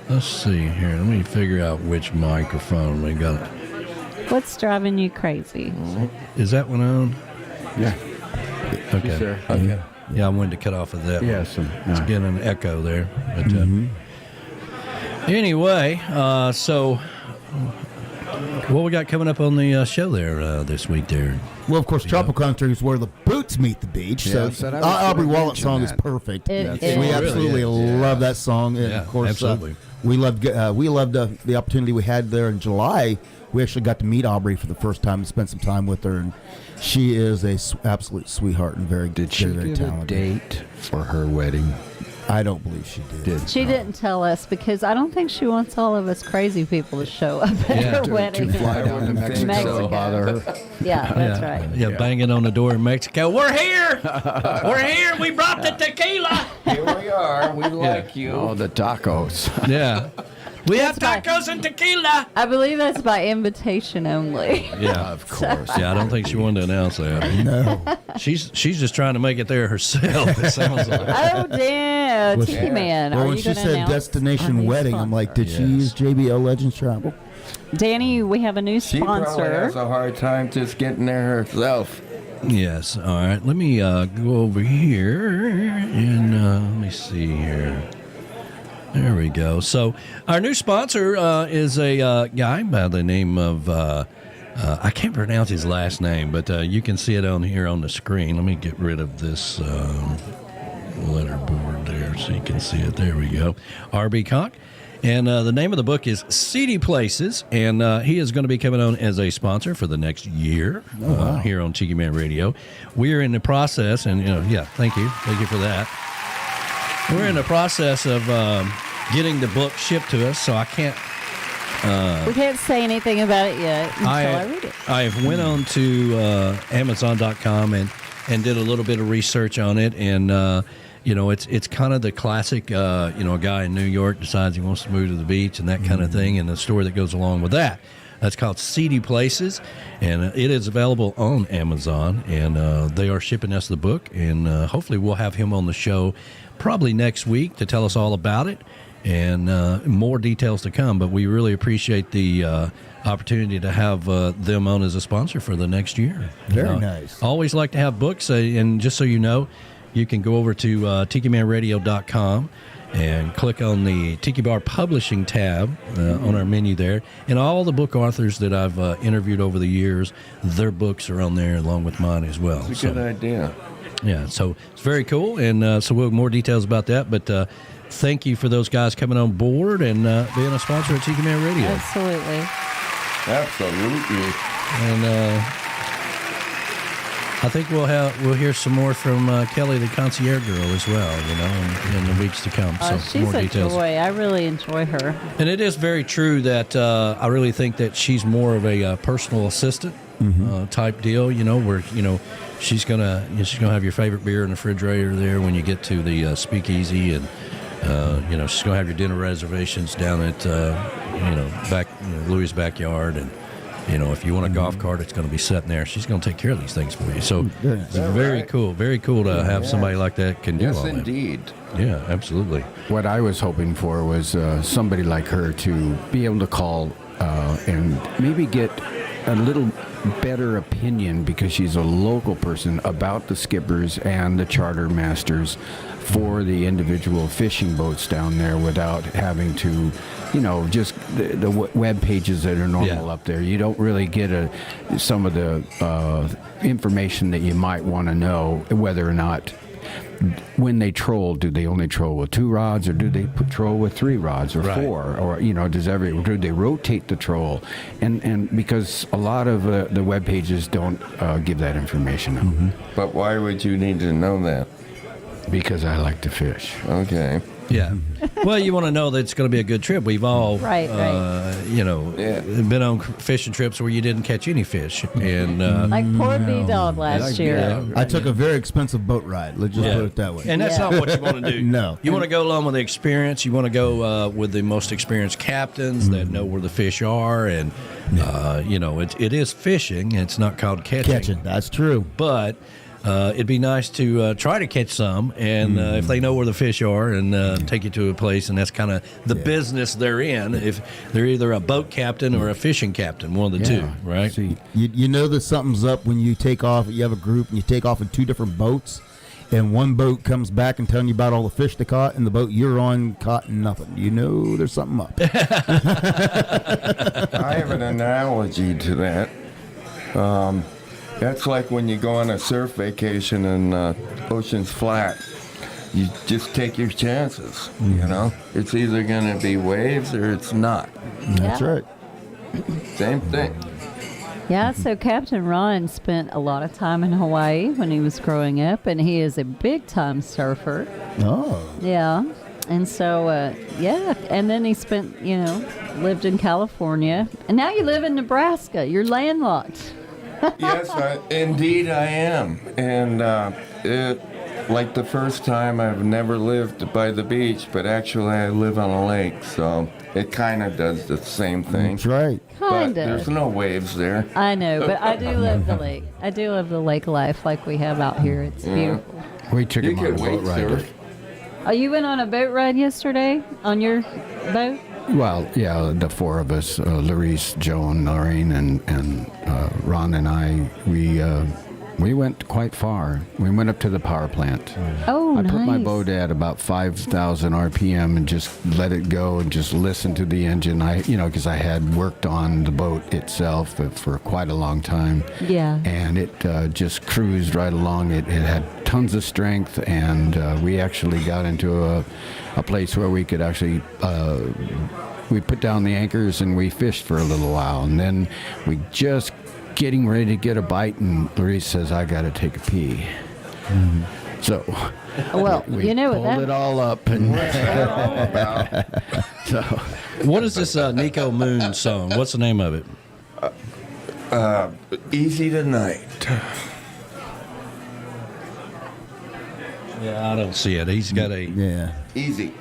Let's see here. Let me figure out which microphone we got. What's driving you crazy? Is that one on? Yeah. Okay. Sure. Okay. Yeah, I wanted to cut off of that. Yeah, one. some, It's getting an echo there. But, anyway, so what we got coming up on the show there this week there? Well, of course, tropical country is where the boots meet the beach. Yeah, So I said I was Aubrey gonna Wollett's song mention is that. perfect. It We is. absolutely love that song, and Yeah, of course, absolutely. we loved the opportunity we had there in July. We actually got to meet Aubrey for the first time and spend some time with her, and she is a absolute sweetheart and very Did she very get a talented. date for her wedding? I don't believe she did. She didn't tell us because I don't think she wants all of us crazy people to show up at Yeah. her wedding. To fly down to Mexico, Mexico. bother her. Yeah, that's right. Yeah, banging on the door in Mexico. We're here. We're here. We brought the tequila. Here we are. We like you. Oh, the tacos. Yeah. We have That's tacos and tequila. I believe that's by invitation only. Yeah, Of course. Yeah, I don't think she wanted to announce that. No. She's just trying to make it there herself. It sounds like. Oh, damn. Well, Tiki Man. Well, Are when you she gonna said announce destination our new wedding, I'm like, did she Yes. use JBL Legends Travel? Danny, we have a new She probably sponsor. has a hard time just getting there herself. Yes. All right. Let me go over here and let me see here. There we go. So our new sponsor is a guy by the name of I can't pronounce his last name, but you can see it on here on the screen. Let me get rid of this letterboard there so you can see it. There we go. R.B. Conk. And the name of the book is Seedy Places, and he is going to be coming on as a sponsor for the next year here on Tiki Man Radio. We are in the process, and thank you for that. We're in the process of getting the book shipped to us, so I can't. We can't say anything about it yet until I read it. I went on to Amazon.com and did a little bit of research on it, and it's kind of the classic, a guy in New York decides he wants to move to the beach and that kind of thing, and the story that goes along with that. That's called Seedy Places, and it is available on Amazon, and they are shipping us the book, and hopefully we'll have him on the show probably next week to tell us all about it, and more details to come, but we really appreciate the opportunity to have them on as a sponsor for the next year. Very nice. Always like to have books, and just so you know, you can go over to TikiManRadio.com and click on the Tiki Bar Publishing tab on our menu there. And all the book authors that I've interviewed over the years, their books are on there along with mine as well. It's a good idea. Yeah, so it's very cool. And so we'll have more details about that. But thank you for those guys coming on board and being a sponsor of Tiki Man Radio. Absolutely. And I think we'll hear some more from Kelly, the Concierge Girl, as well, in the weeks to come. So She's more a details. joy. I really enjoy her. And it is very true that I really think that she's more of a personal assistant type deal. Where she's gonna have your favorite beer in the refrigerator there when you get to the speakeasy, and she's gonna have your dinner reservations down at Louis' backyard, and. If you want a golf cart, it's going to be sitting there. She's going to take care of these things for you. So it's very cool to have somebody like that can do all that. Yes, indeed. Yeah, absolutely. What I was hoping for was somebody like her to be able to call and maybe get a little better opinion, because she's a local person, about the skippers and the charter masters for the individual fishing boats down there, without having to, just the web pages that are normal up there. You don't really get some of the information that you might want to know, whether or not when they troll, do they only troll with 2 rods, or do they troll with 3 rods or 4, or do they rotate the troll? And because a lot of the web pages don't give that information out. But why would you need to know that? Because I like to fish. Okay. Yeah. Well, you want to know that it's going to be a good trip. We've all, right. been on fishing trips where you didn't catch any fish. And like poor B-Dog last year. Yeah. I took a very expensive boat ride. Let's just put it that way. And that's not what you want to do. No. You want to go along with the experience. You want to go with the most experienced captains that know where the fish are. And, it is fishing. It's not called catching. That's true. But it'd be nice to try to catch some, and if they know where the fish are, and take you to a place, and that's kind of the business they're in. If they're either a boat captain or a fishing captain, one of the two, right? See, you know that something's up when you take off. You have a group, and you take off in 2 different boats, and one boat comes back and telling you about all the fish they caught, and the boat you're on caught nothing. You know there's something up. I have an analogy to that. That's like when you go on a surf vacation and ocean's flat. You just take your chances, It's either going to be waves or it's not. That's right. Same thing. Yeah, so Captain Ron spent a lot of time in Hawaii when he was growing up, and he is a big-time surfer. Oh. Yeah. And so, and then he spent, lived in California. And now you live in Nebraska. You're landlocked. Yes, indeed I am. And like the first time, I've never lived by the beach, but actually I live on a lake, so it kind of does the same thing. That's right. But there's no waves there. I know, but I do love the lake. I do love the lake life like we have out here. It's beautiful. We took him on a boat ride. Oh, you went on a boat ride yesterday on your boat? Well, yeah, the 4 of us, Larice, Joan, Lorraine, and Ron and I, we We went quite far. We went up to the power plant. Oh, I nice. put my boat at about 5,000 RPM and just let it go and just listen to the engine. Because I had worked on the boat itself for quite a long time. Yeah. And it just cruised right along. It had tons of strength, and we actually got into a place where we could actually we put down the anchors and we fished for a little while, and then we just getting ready to get a bite, and Larissa says, I got to take a pee. So Well, we you know what pulled it all up. And so, what is this Nico Moon song? What's the name of it? Easy Tonight. Yeah, I don't see it. He's got a... Yeah. Easy.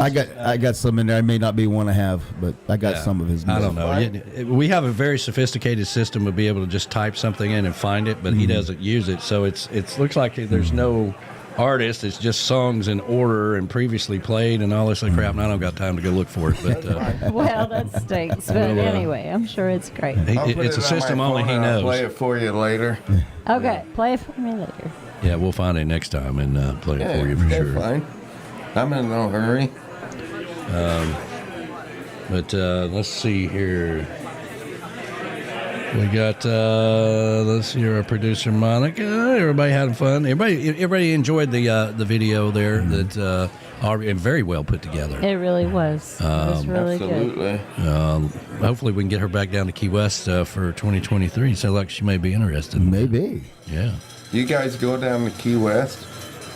I got some in there. I may not be one to have, but I got some of his. I don't know. We have a very sophisticated system to be able to just type something in and find it, but he doesn't use it. So it looks like there's no artist. It's just songs in order and previously played and all this other crap. And I don't got time to go look for it. But well, that stinks. But anyway, I'm sure it's great. It's a system only he knows. I'll play it for you later. Okay, play it for me later. Yeah, we'll find it next time and play it for you for sure. Fine. I'm in no hurry. But let's see here. We got let's see here, our producer Monica. Everybody had fun. Everybody enjoyed the video there that and very well put together. It really was. It was really absolutely. good. Hopefully we can get her back down to Key West for 2023. Sounds like she may be interested. Maybe. Yeah. You guys go down to Key West?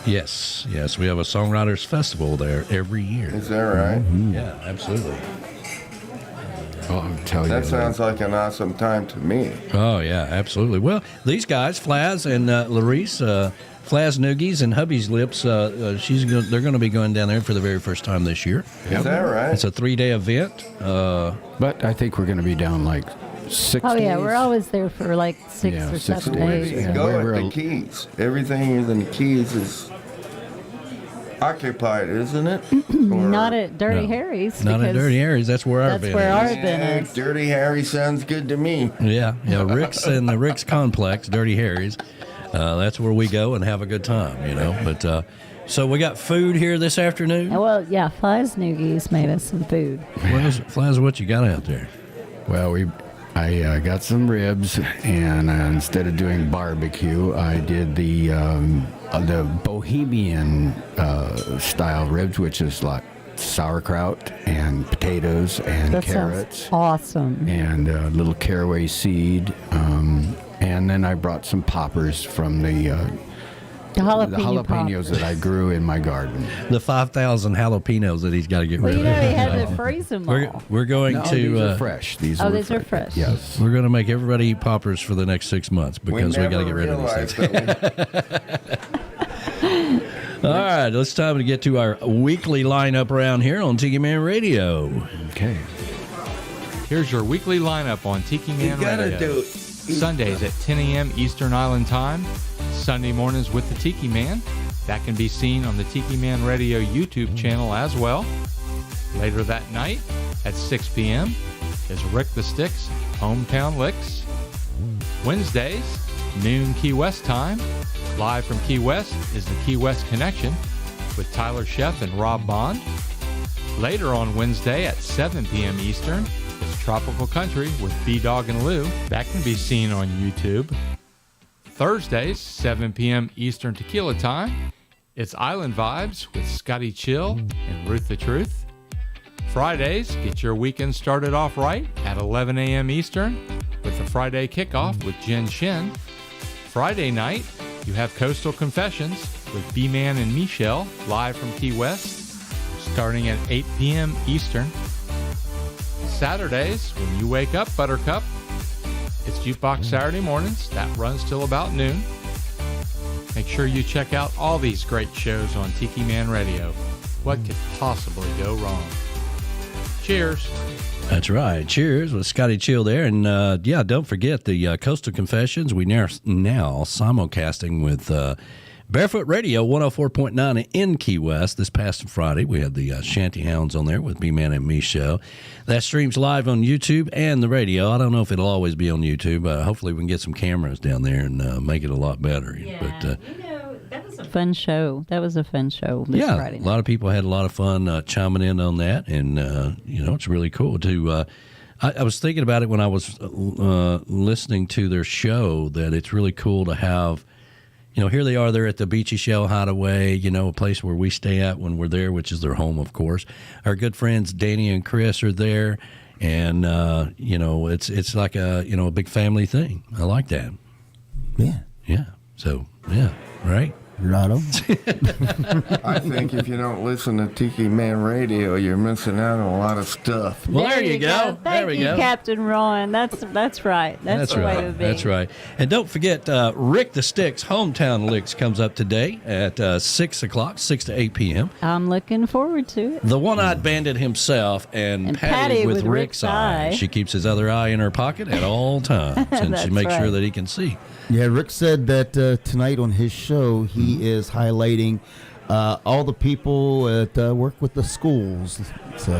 Yes. We have a Songwriters Festival there every year. Is that right? Mm-hmm. Yeah, absolutely. I'll tell you. That sounds like an awesome time to me. Oh, yeah, absolutely. Well, these guys, Flaz and Larisse, Flaz Noogies and Hubby's Lips, they're going to be going down there for the very first time this year. Is that right? It's a 3-day event. But I think we're going to be down like 6 days. Oh, yeah, we're always there for like 6 or 7 days. You go at the Keys. Everything in the Keys is occupied, isn't it? Not at Dirty Harry's. Not at Dirty Harry's. That's where our That's event where our is. event is. Dirty Harry sounds good to me. Yeah, Rick's and the Rick's Complex, Dirty Harry's. That's where we go and have a good time, But so we got food here this afternoon. Well, yeah, Fly's Noogies made us some food. Flaz, what you got out there? Well, I got some ribs, and instead of doing barbecue, I did the Bohemian style ribs, which is like sauerkraut and potatoes and That carrots. sounds awesome. And a little caraway seed. And then I brought some poppers from the jalapenos poppers that I grew in my garden. The 5,000 jalapenos that he's got to get rid of. He had to freeze them all. We're going to... These are fresh. These are fresh. Yes. We're going to make everybody eat poppers for the next 6 months because we got to get rid of these things. All right, it's time to get to our weekly lineup around here on Tiki Man Radio. Okay. Here's your weekly lineup on Tiki Man Radio. Sundays at 10 a.m. Eastern Island Time. Sunday mornings with the Tiki Man. That can be seen on the Tiki Man Radio YouTube channel as well. Later that night at 6 p.m. is Rick the Sticks Hometown Licks. Wednesdays, noon Key West time. Live from Key West is the Key West Connection with Tyler Sheff and Rob Bond. Later on Wednesday at 7 p.m. Eastern is Tropical Country with B-Dog and Lou. That can be seen on YouTube. Thursdays, 7 p.m. Eastern Tequila time. It's Island Vibes with Scotty Chill and Ruth the Truth. Fridays, get your weekend started off right at 11 a.m. Eastern with the Friday Kickoff with Jen Shin. Friday night, you have Coastal Confessions with B-Man and Michelle live from Key West starting at 8 p.m. Eastern. Saturdays, when you wake up, Buttercup, it's Jukebox Saturday mornings. That runs till about noon. Make sure you check out all these great shows on Tiki Man Radio. What could possibly go wrong? Cheers. That's right. Cheers with Scotty Chill there. And don't forget the Coastal Confessions. We now simulcasting with Barefoot Radio 104.9 in Key West. This past Friday, we had the Shanty Hounds on there with B-Man and Me show. That streams live on YouTube and the radio. I don't know if it'll always be on YouTube. Hopefully we can get some cameras down there and make it a lot better. Yeah, but, that was a fun show. That was a fun show this Friday night. A lot of people had a lot of fun chiming in on that, and, it's really cool to... I was thinking about it when I was listening to their show, that it's really cool to have... here they are. They're at the Beachy Shell Hideaway, a place where we stay at when we're there, which is their home, of course. Our good friends Danny and Chris are there, and it's like a big family thing. I like that. Yeah. Yeah. So right. Lotto. I think if you don't listen to Tiki Man Radio, you're missing out on a lot of stuff. Well, there you go. Thank you, Captain Ron. That's right. That's the way to be. That's right. And don't forget, Rick the Stick's Hometown Licks comes up today at 6 o'clock, 6 to 8 p.m. I'm looking forward to it. The One-Eyed Bandit himself and Patty with Rick's eye. She keeps his other eye in her pocket at all times, and she makes sure that he can see. Yeah, Rick said that tonight on his show, he is highlighting all the people that work with the schools. So,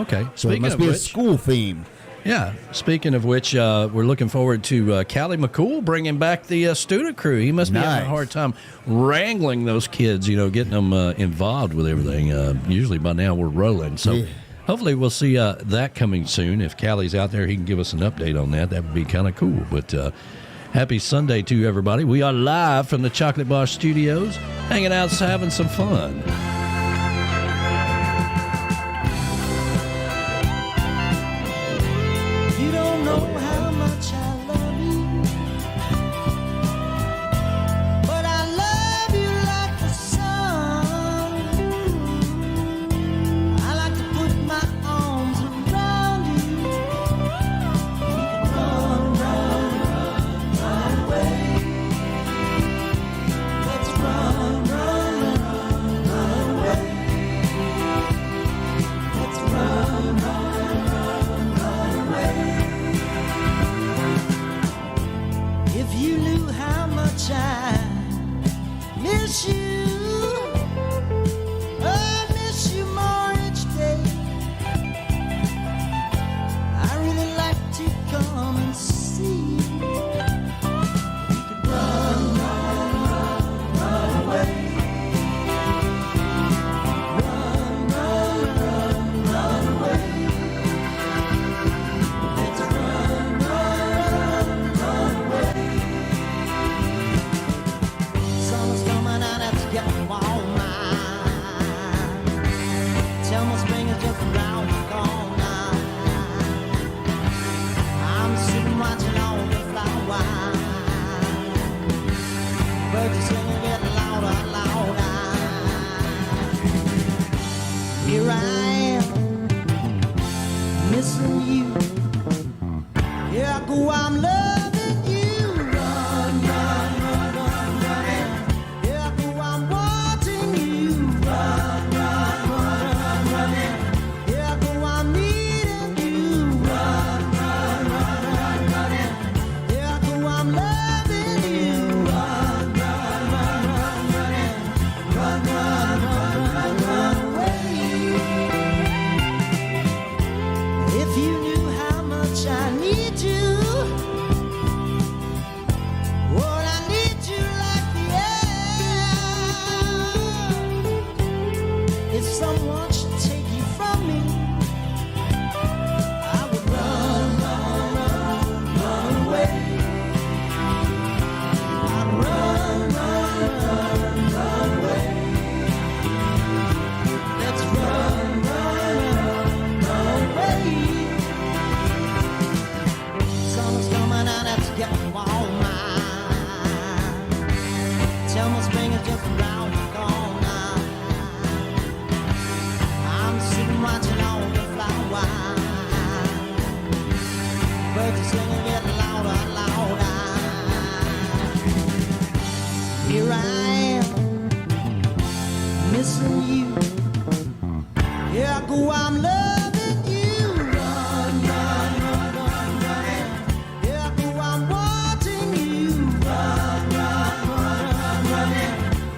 okay. So it must be a school theme. Yeah. Speaking of which, we're looking forward to Callie McCool bringing back the student crew. He must be having a hard time wrangling those kids, getting them involved with everything. Usually by now we're rolling. So hopefully we'll see that coming soon. If Callie's out there, he can give us an update on that. That would be kind of cool. But happy Sunday to everybody. We are live from the Chocolate Bar Studios, hanging out, having some fun. You don't know how much I love you, but I love you like the sun. I like to put my arms around you. We can run, run, run, run away. Let's run, run, run, run away. Let's run, run, run, run away. If you knew how much I miss you, I miss you more each day. I really like to come and see you. We could run, run, run, run away. Run, run, run, run away. Let's run, run, run away. Summer's coming and it's getting warmer. Tell me spring is just around the corner. I'm sitting watching all the flowers. Birds are singing, getting louder and louder. Here I am, missing you. Here I go, I'm loving you. Run, run, run, run, run. Here I go, I'm wanting you. Run, run, run, run, run. Here I go, I'm needing you. Run, run, run, run, run. Here I go, I'm loving you. Run, run, run, run, run. Run, run, run, run, run away. If you knew how much I need you, well, I need you like the air. If someone should take you from me, I would run, run, run, run away. I'd run, run, run, run away. Let's run, run, run away. Summer's coming and it's getting warmer. Tell me spring is just around the corner. I'm sitting watching all the flowers. Birds are singing, getting louder and louder. Here I am, missing you. Here I go, I'm loving you. Run, run, run, run, run. Here I go, I'm wanting you. Run, run, run, run, run.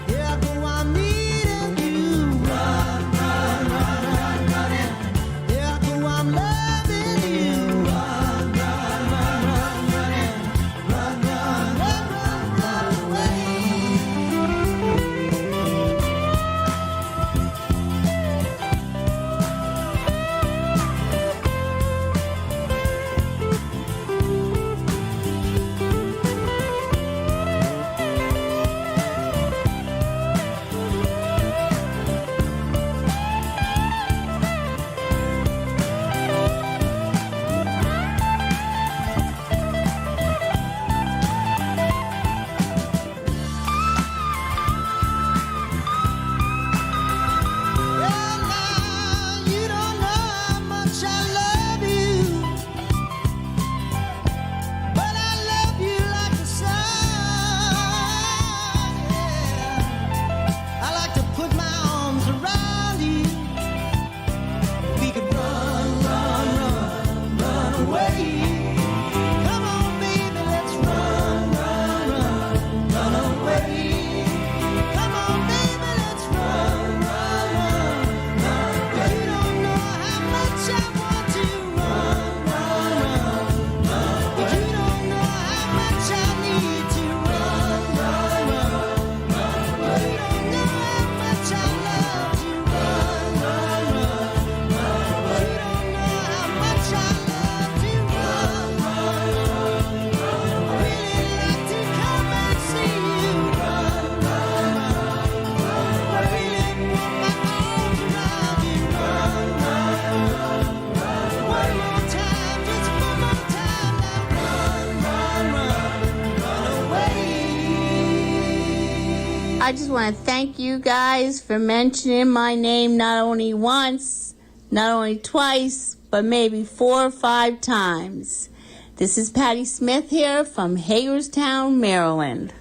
I just want to thank you guys for mentioning my name not only once, not only twice, but maybe 4 or 5 times. This is Patty Smith here from Hagerstown, Maryland.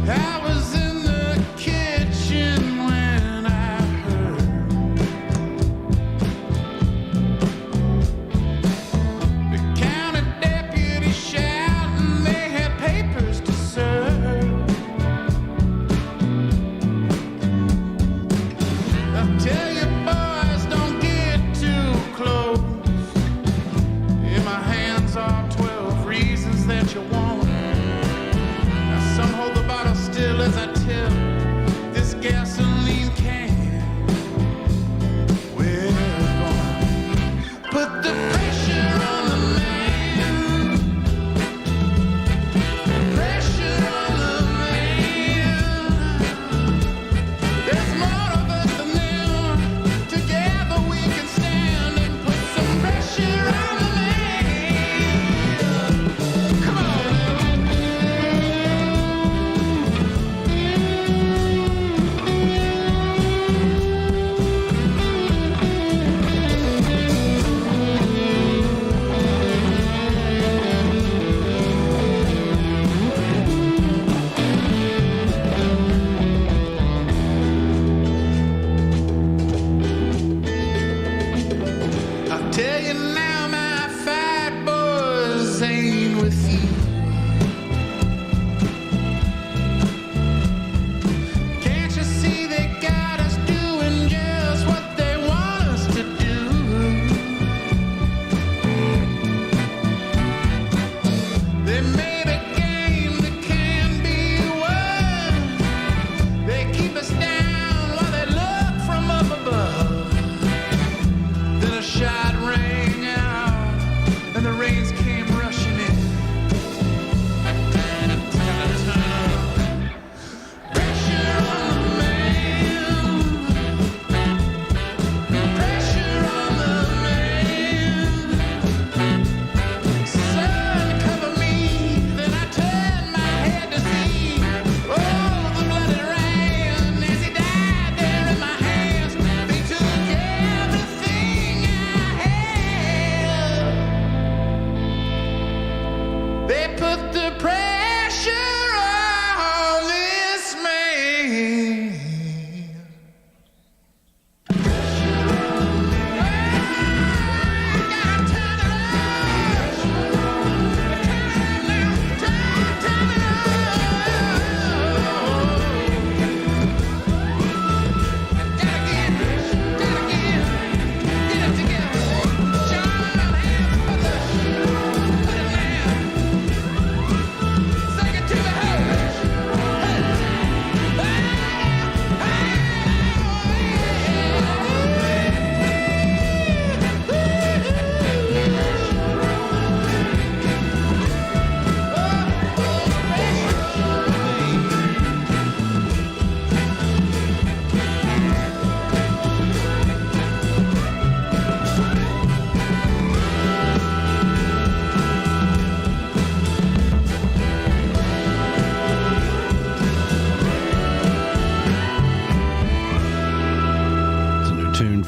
I was in the kitchen when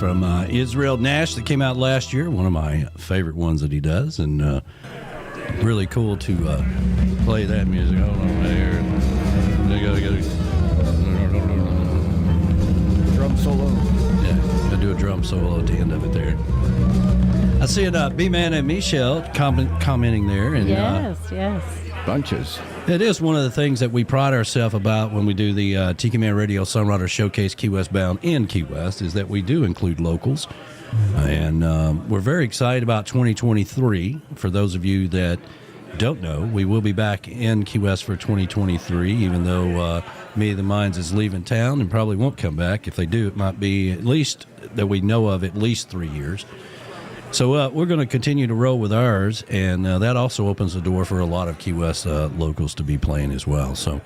from Israel Nash that came out last year, one of my favorite ones that he does, and really cool to play that music. Hold on there. Drum solo. Yeah, I do a drum solo at the end of it there. I see it, B-Man and Michelle commenting there. And, yes. Bunches. It is one of the things that we pride ourselves about when we do the Tiki Man Radio Songwriter Showcase Key West Bound in Key West, is that we do include locals. And we're very excited about 2023. For those of you that don't know, we will be back in Key West for 2023, even though Me of the Minds is leaving town and probably won't come back. If they do, it might be at least, that we know of, at least 3 years. So we're going to continue to roll with ours, and that also opens the door for a lot of Key West locals to be playing as well. So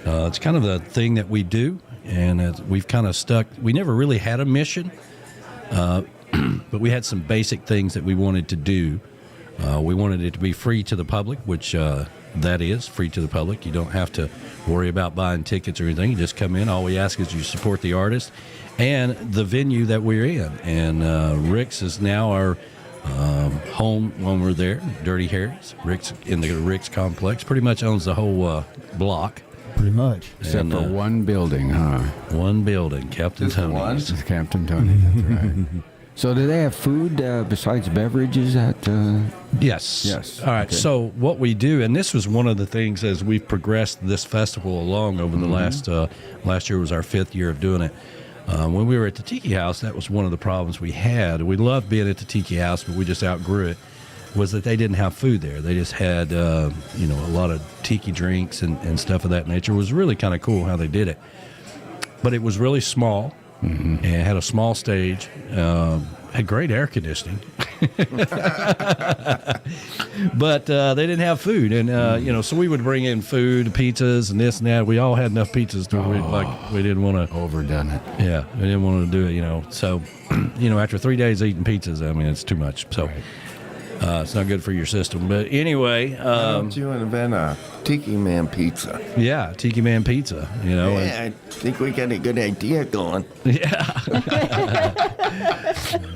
it's kind of the thing that we do, and we've kind of stuck. We never really had a mission, but we had some basic things that we wanted to do. We wanted it to be free to the public, which that is free to the public. You don't have to worry about buying tickets or anything. You just come in. All we ask is you support the artist and the venue that we're in. And Rick's is now our home when we're there. Dirty Harry's. Rick's in the Rick's complex. Pretty much owns the whole block. Pretty much. Except for one building, huh? One building, Captain Tony's. Captain Tony's, that's right. So do they have food besides beverages at... Yes. All right. Okay. So what we do, and this was one of the things as we've progressed this festival along over the last year was our 5th year of doing it. When we were at the Tiki House, that was one of the problems we had. We loved being at the Tiki House, but we just outgrew it, was that they didn't have food there. They just had, a lot of tiki drinks and stuff of that nature. It was really kind of cool how they did it. But it was really small. And had a small stage, had great air conditioning, but they didn't have food, and so we would bring in food, pizzas, and this and that. We all had enough pizzas to we didn't want to overdone it. Yeah, we didn't want to do it, So, after 3 days eating pizzas, I mean, it's too much. So. Right. It's not good for your system. But anyway... Why don't you invent a Tiki Man pizza? Yeah, Tiki Man pizza, Yeah, I think we got a good idea going. Yeah.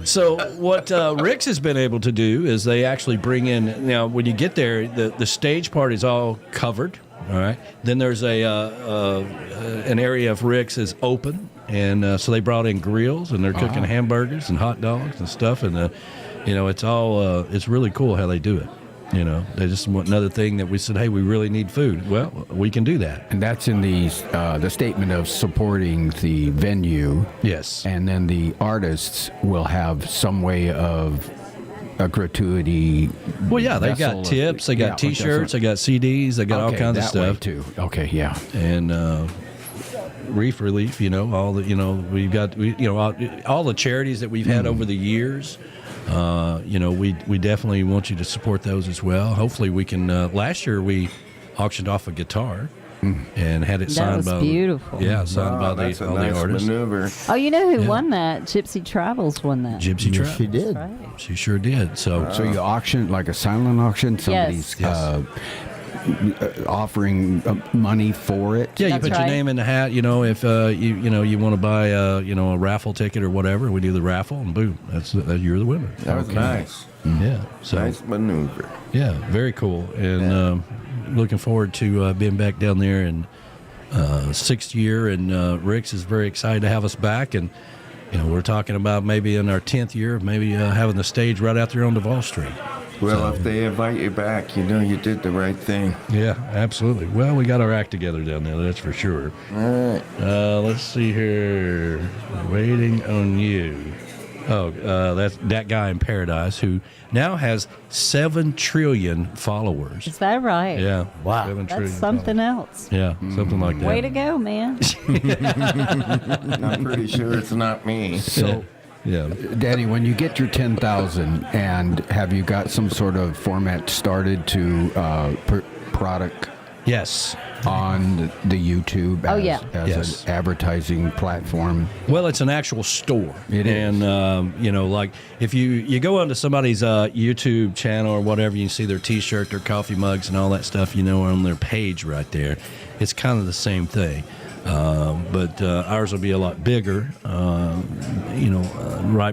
So what Rick's has been able to do is they actually bring in... Now, when you get there, the stage part is all covered, all right? Then there's an area of Rick's is open, and so they brought in grills, and they're cooking hamburgers and hot dogs and stuff, and... it's all, it's really cool how they do it. They just want another thing that we said, hey, we really need food. Well, we can do that. And that's in the statement of supporting the venue. Yes. And then the artists will have some way of a gratuity. Well, yeah, they got tips, they got T-shirts, they got CDs, they got all kinds of stuff. Way too. Okay, yeah. And, Reef Relief, all the, we've got, all the charities that we've had over the years. We definitely want you to support those as well. Hopefully we can, last year we auctioned off a guitar and had it signed by... That was beautiful. Yeah, signed by all the artists. Maneuver. Oh, you know who won that? Gypsy Travels won that. Gypsy Travels. She did. That's right. She sure did. So you auctioned like a silent auction? Somebody's offering money for it? Yeah, you put your name in the hat. If you want to buy a raffle ticket or whatever, we do the raffle, and boom, you're the winner. That was nice. Yeah, so nice maneuver. Yeah, very cool, and looking forward to being back down there in 6th year. And Rick's is very excited to have us back, and we're talking about maybe in our 10th year, maybe having the stage right out there on Duval Street. Well, if they invite you back, you did the right thing. Yeah, absolutely. Well, we got our act together down there, that's for sure. All right. Let's see here. Waiting on you. Oh, that's that guy in Paradise who now has 7 trillion followers. Is that right? Yeah. Wow. 7 That's trillion something followers. else. Yeah, something like that. Way to go, man. I'm pretty sure it's not me. So... Yeah, Danny, when you get your 10,000, and have you got some sort of format started to product? Yes. On the YouTube as an advertising platform? Well, it's an actual store. It is. And, like if you go onto somebody's YouTube channel or whatever, you see their T-shirt, their coffee mugs and all that stuff, on their page right there. It's kind of the same thing. But ours will be a lot bigger, right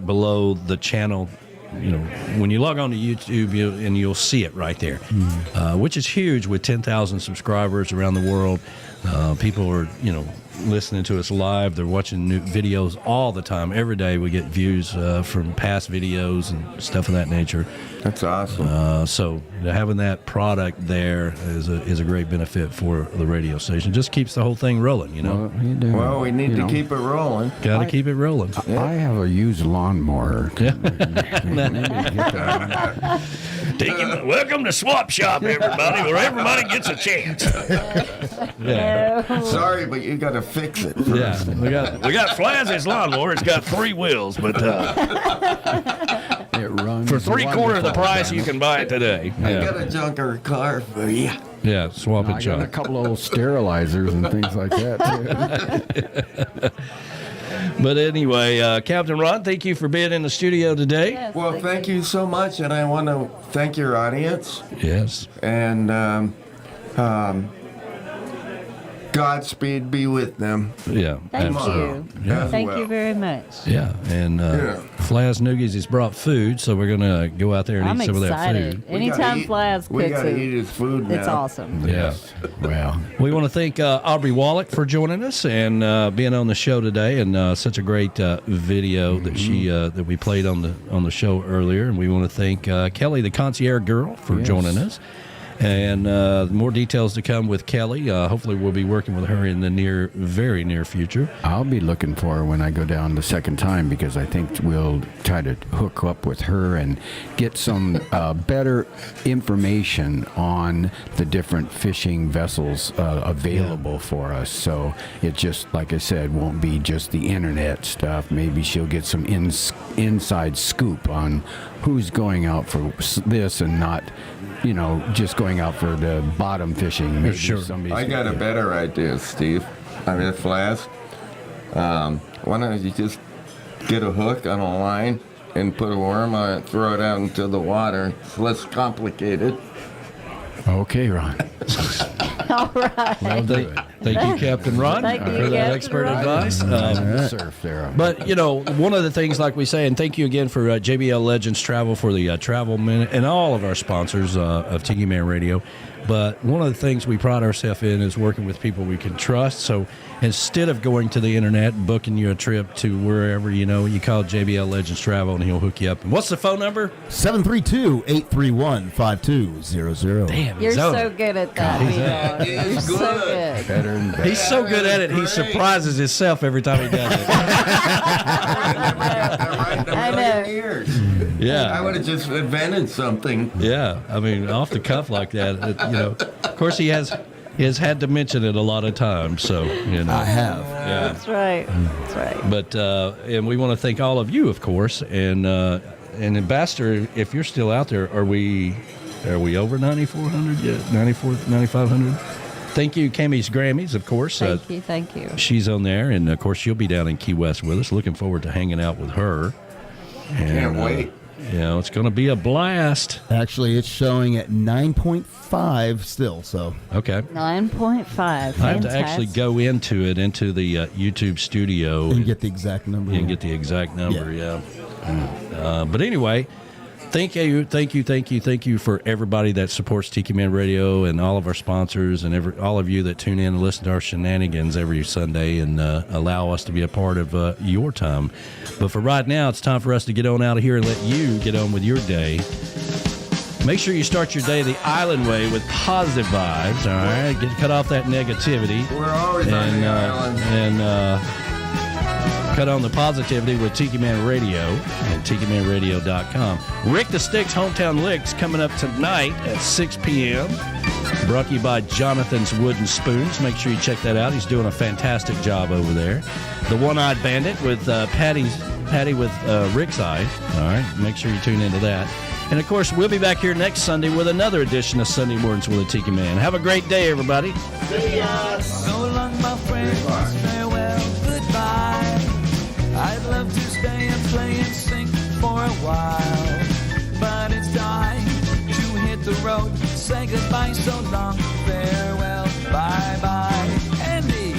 below the channel. When you log on to YouTube, you'll see it right there, which is huge with 10,000 subscribers around the world. People are, listening to us live. They're watching new videos all the time. Every day we get views from past videos and stuff of that nature. That's awesome. So having that product there is a great benefit for the radio station. Just keeps the whole thing rolling, Well, we need to keep it rolling. Got to keep it rolling. I have a used lawnmower. Welcome to Swap Shop, everybody, where everybody gets a chance. Sorry, but you got to fix it first. Yeah, we got Flazzy's lawnmower. It's got 3 wheels, but it runs for 3/4 of the price you can buy it today. I got a junker car for you. Yeah, swap and I junk. got a couple of old sterilizers and things like that too. But anyway, Captain Ron, thank you for being in the studio today. Yes, Well, thank you so much, and I want to thank your audience. Yes. And Godspeed be with them. Yeah. Thank absolutely. you. As Thank well. you very much. Yeah, and Flaz Noogies has brought food, so we're gonna go out there and I'm eat some of that excited. food. Anytime Flaz We cooks got to it, eat his food now. it's awesome. Yeah. Well, We want to thank Aubrey Wollett for joining us and being on the show today, and such a great video that she that we played on the show earlier. And we want to thank Kelly, the Concierge Girl, for joining us. And more details to come with Kelly. Hopefully, we'll be working with her in the very near future. I'll be looking for her when I go down the second time, because I think we'll try to hook up with her and get some better information on the different fishing vessels available for us. So it just, like I said, won't be just the internet stuff. Maybe she'll get some inside scoop on who's going out for this and not, just going out for the bottom fishing. Maybe Sure. I got a better idea, Steve. Flaz. Why don't you just get a hook on a line and put a worm on it, throw it out into the water? It's less complicated. Okay, Ron. All right. Well, thank you, Captain Ron, Thank you, for that Captain expert Ron. advice. Surf there. But, one of the things, like we say, and thank you again for JBL Legends Travel for the travel minute and all of our sponsors of Tiki Man Radio. But one of the things we pride ourselves in is working with people we can trust. So instead of going to the internet and booking you a trip to wherever, you call JBL Legends Travel and he'll hook you up. And what's the phone number? 732-831-5200. Damn, You're he's on so it. good at that. You're so good. Better and better. He's so good at it, he surprises himself every time he does it. I know. Yeah. I would have just invented something. Yeah, I mean, off the cuff like that, Of course, he has had to mention it a lot of times, so, I have. Yeah. That's right. That's right. But, and we want to thank all of you, of course, and Ambassador, if you're still out there, are we over 9,400 yet? 9,500? Thank you, Camys Grammys, of course. Thank you. She's on there, and, of course, she'll be down in Key West with us. Looking forward to hanging out with her. Can't wait. It's going to be a blast. Actually, it's showing at 9.5 still, so. Okay. 9.5. I have to actually go into the YouTube studio And get the exact number. and get the exact number, yeah. But anyway, thank you for everybody that supports Tiki Man Radio and all of our sponsors and all of you that tune in and listen to our shenanigans every Sunday and allow us to be a part of your time. But for right now, it's time for us to get on out of here and let you get on with your day. Make sure you start your day the island way with positive vibes, all right? Cut off that negativity. We're always on the island. And cut on the positivity with Tiki Man Radio and TikiManRadio.com. Rick the Stick's Hometown Licks coming up tonight at 6 p.m. Brought to you by Jonathan's Wooden Spoons. Make sure you check that out. He's doing a fantastic job over there. The One-Eyed Bandit with Patty with Rick's Eye. All right, make sure you tune into that. And, of course, we'll be back here next Sunday with another edition of Sunday Mornings with a Tiki Man. Have a great day, everybody. See ya. So long, my friends. Farewell, goodbye. I'd love to stay and play and sing for a while, but it's time to hit the road. Say goodbye, so long, farewell, bye-bye. Andy!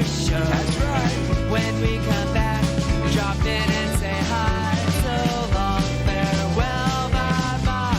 show. That's right. When we come back, drop in and say hi. So long, farewell, bye-bye.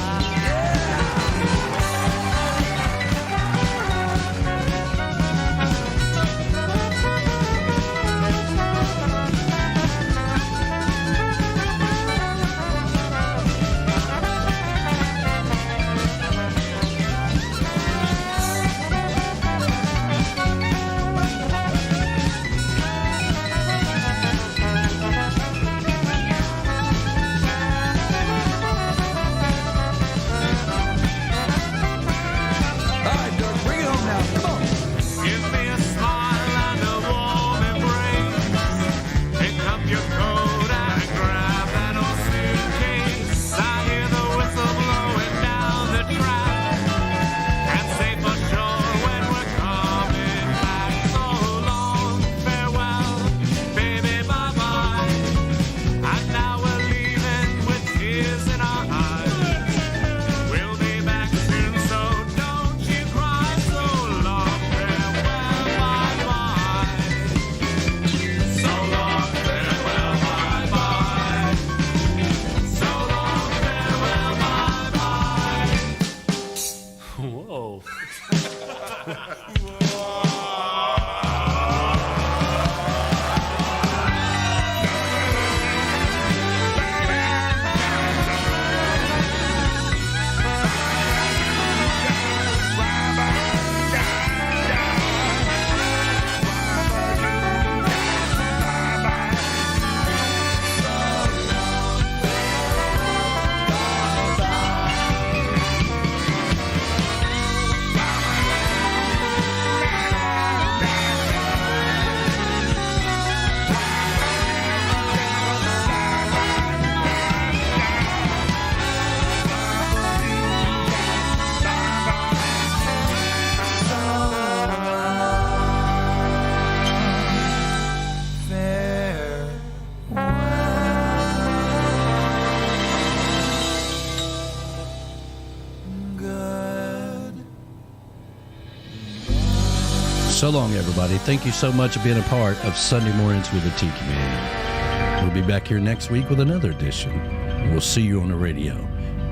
So long, everybody. Thank you so much for being a part of Sunday Mornings with the Tiki Man. We'll be back here next week with another edition. We'll see you on the radio.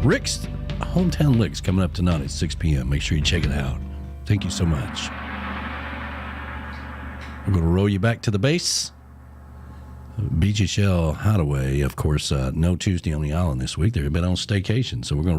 Rick's Hometown Licks coming up tonight at 6 p.m. Make sure you check it out. Thank you so much. We're going to roll you back to the base. Beachy Shell Hideaway, of course, no Tuesday on the island this week. They've been on staycation, so we're going to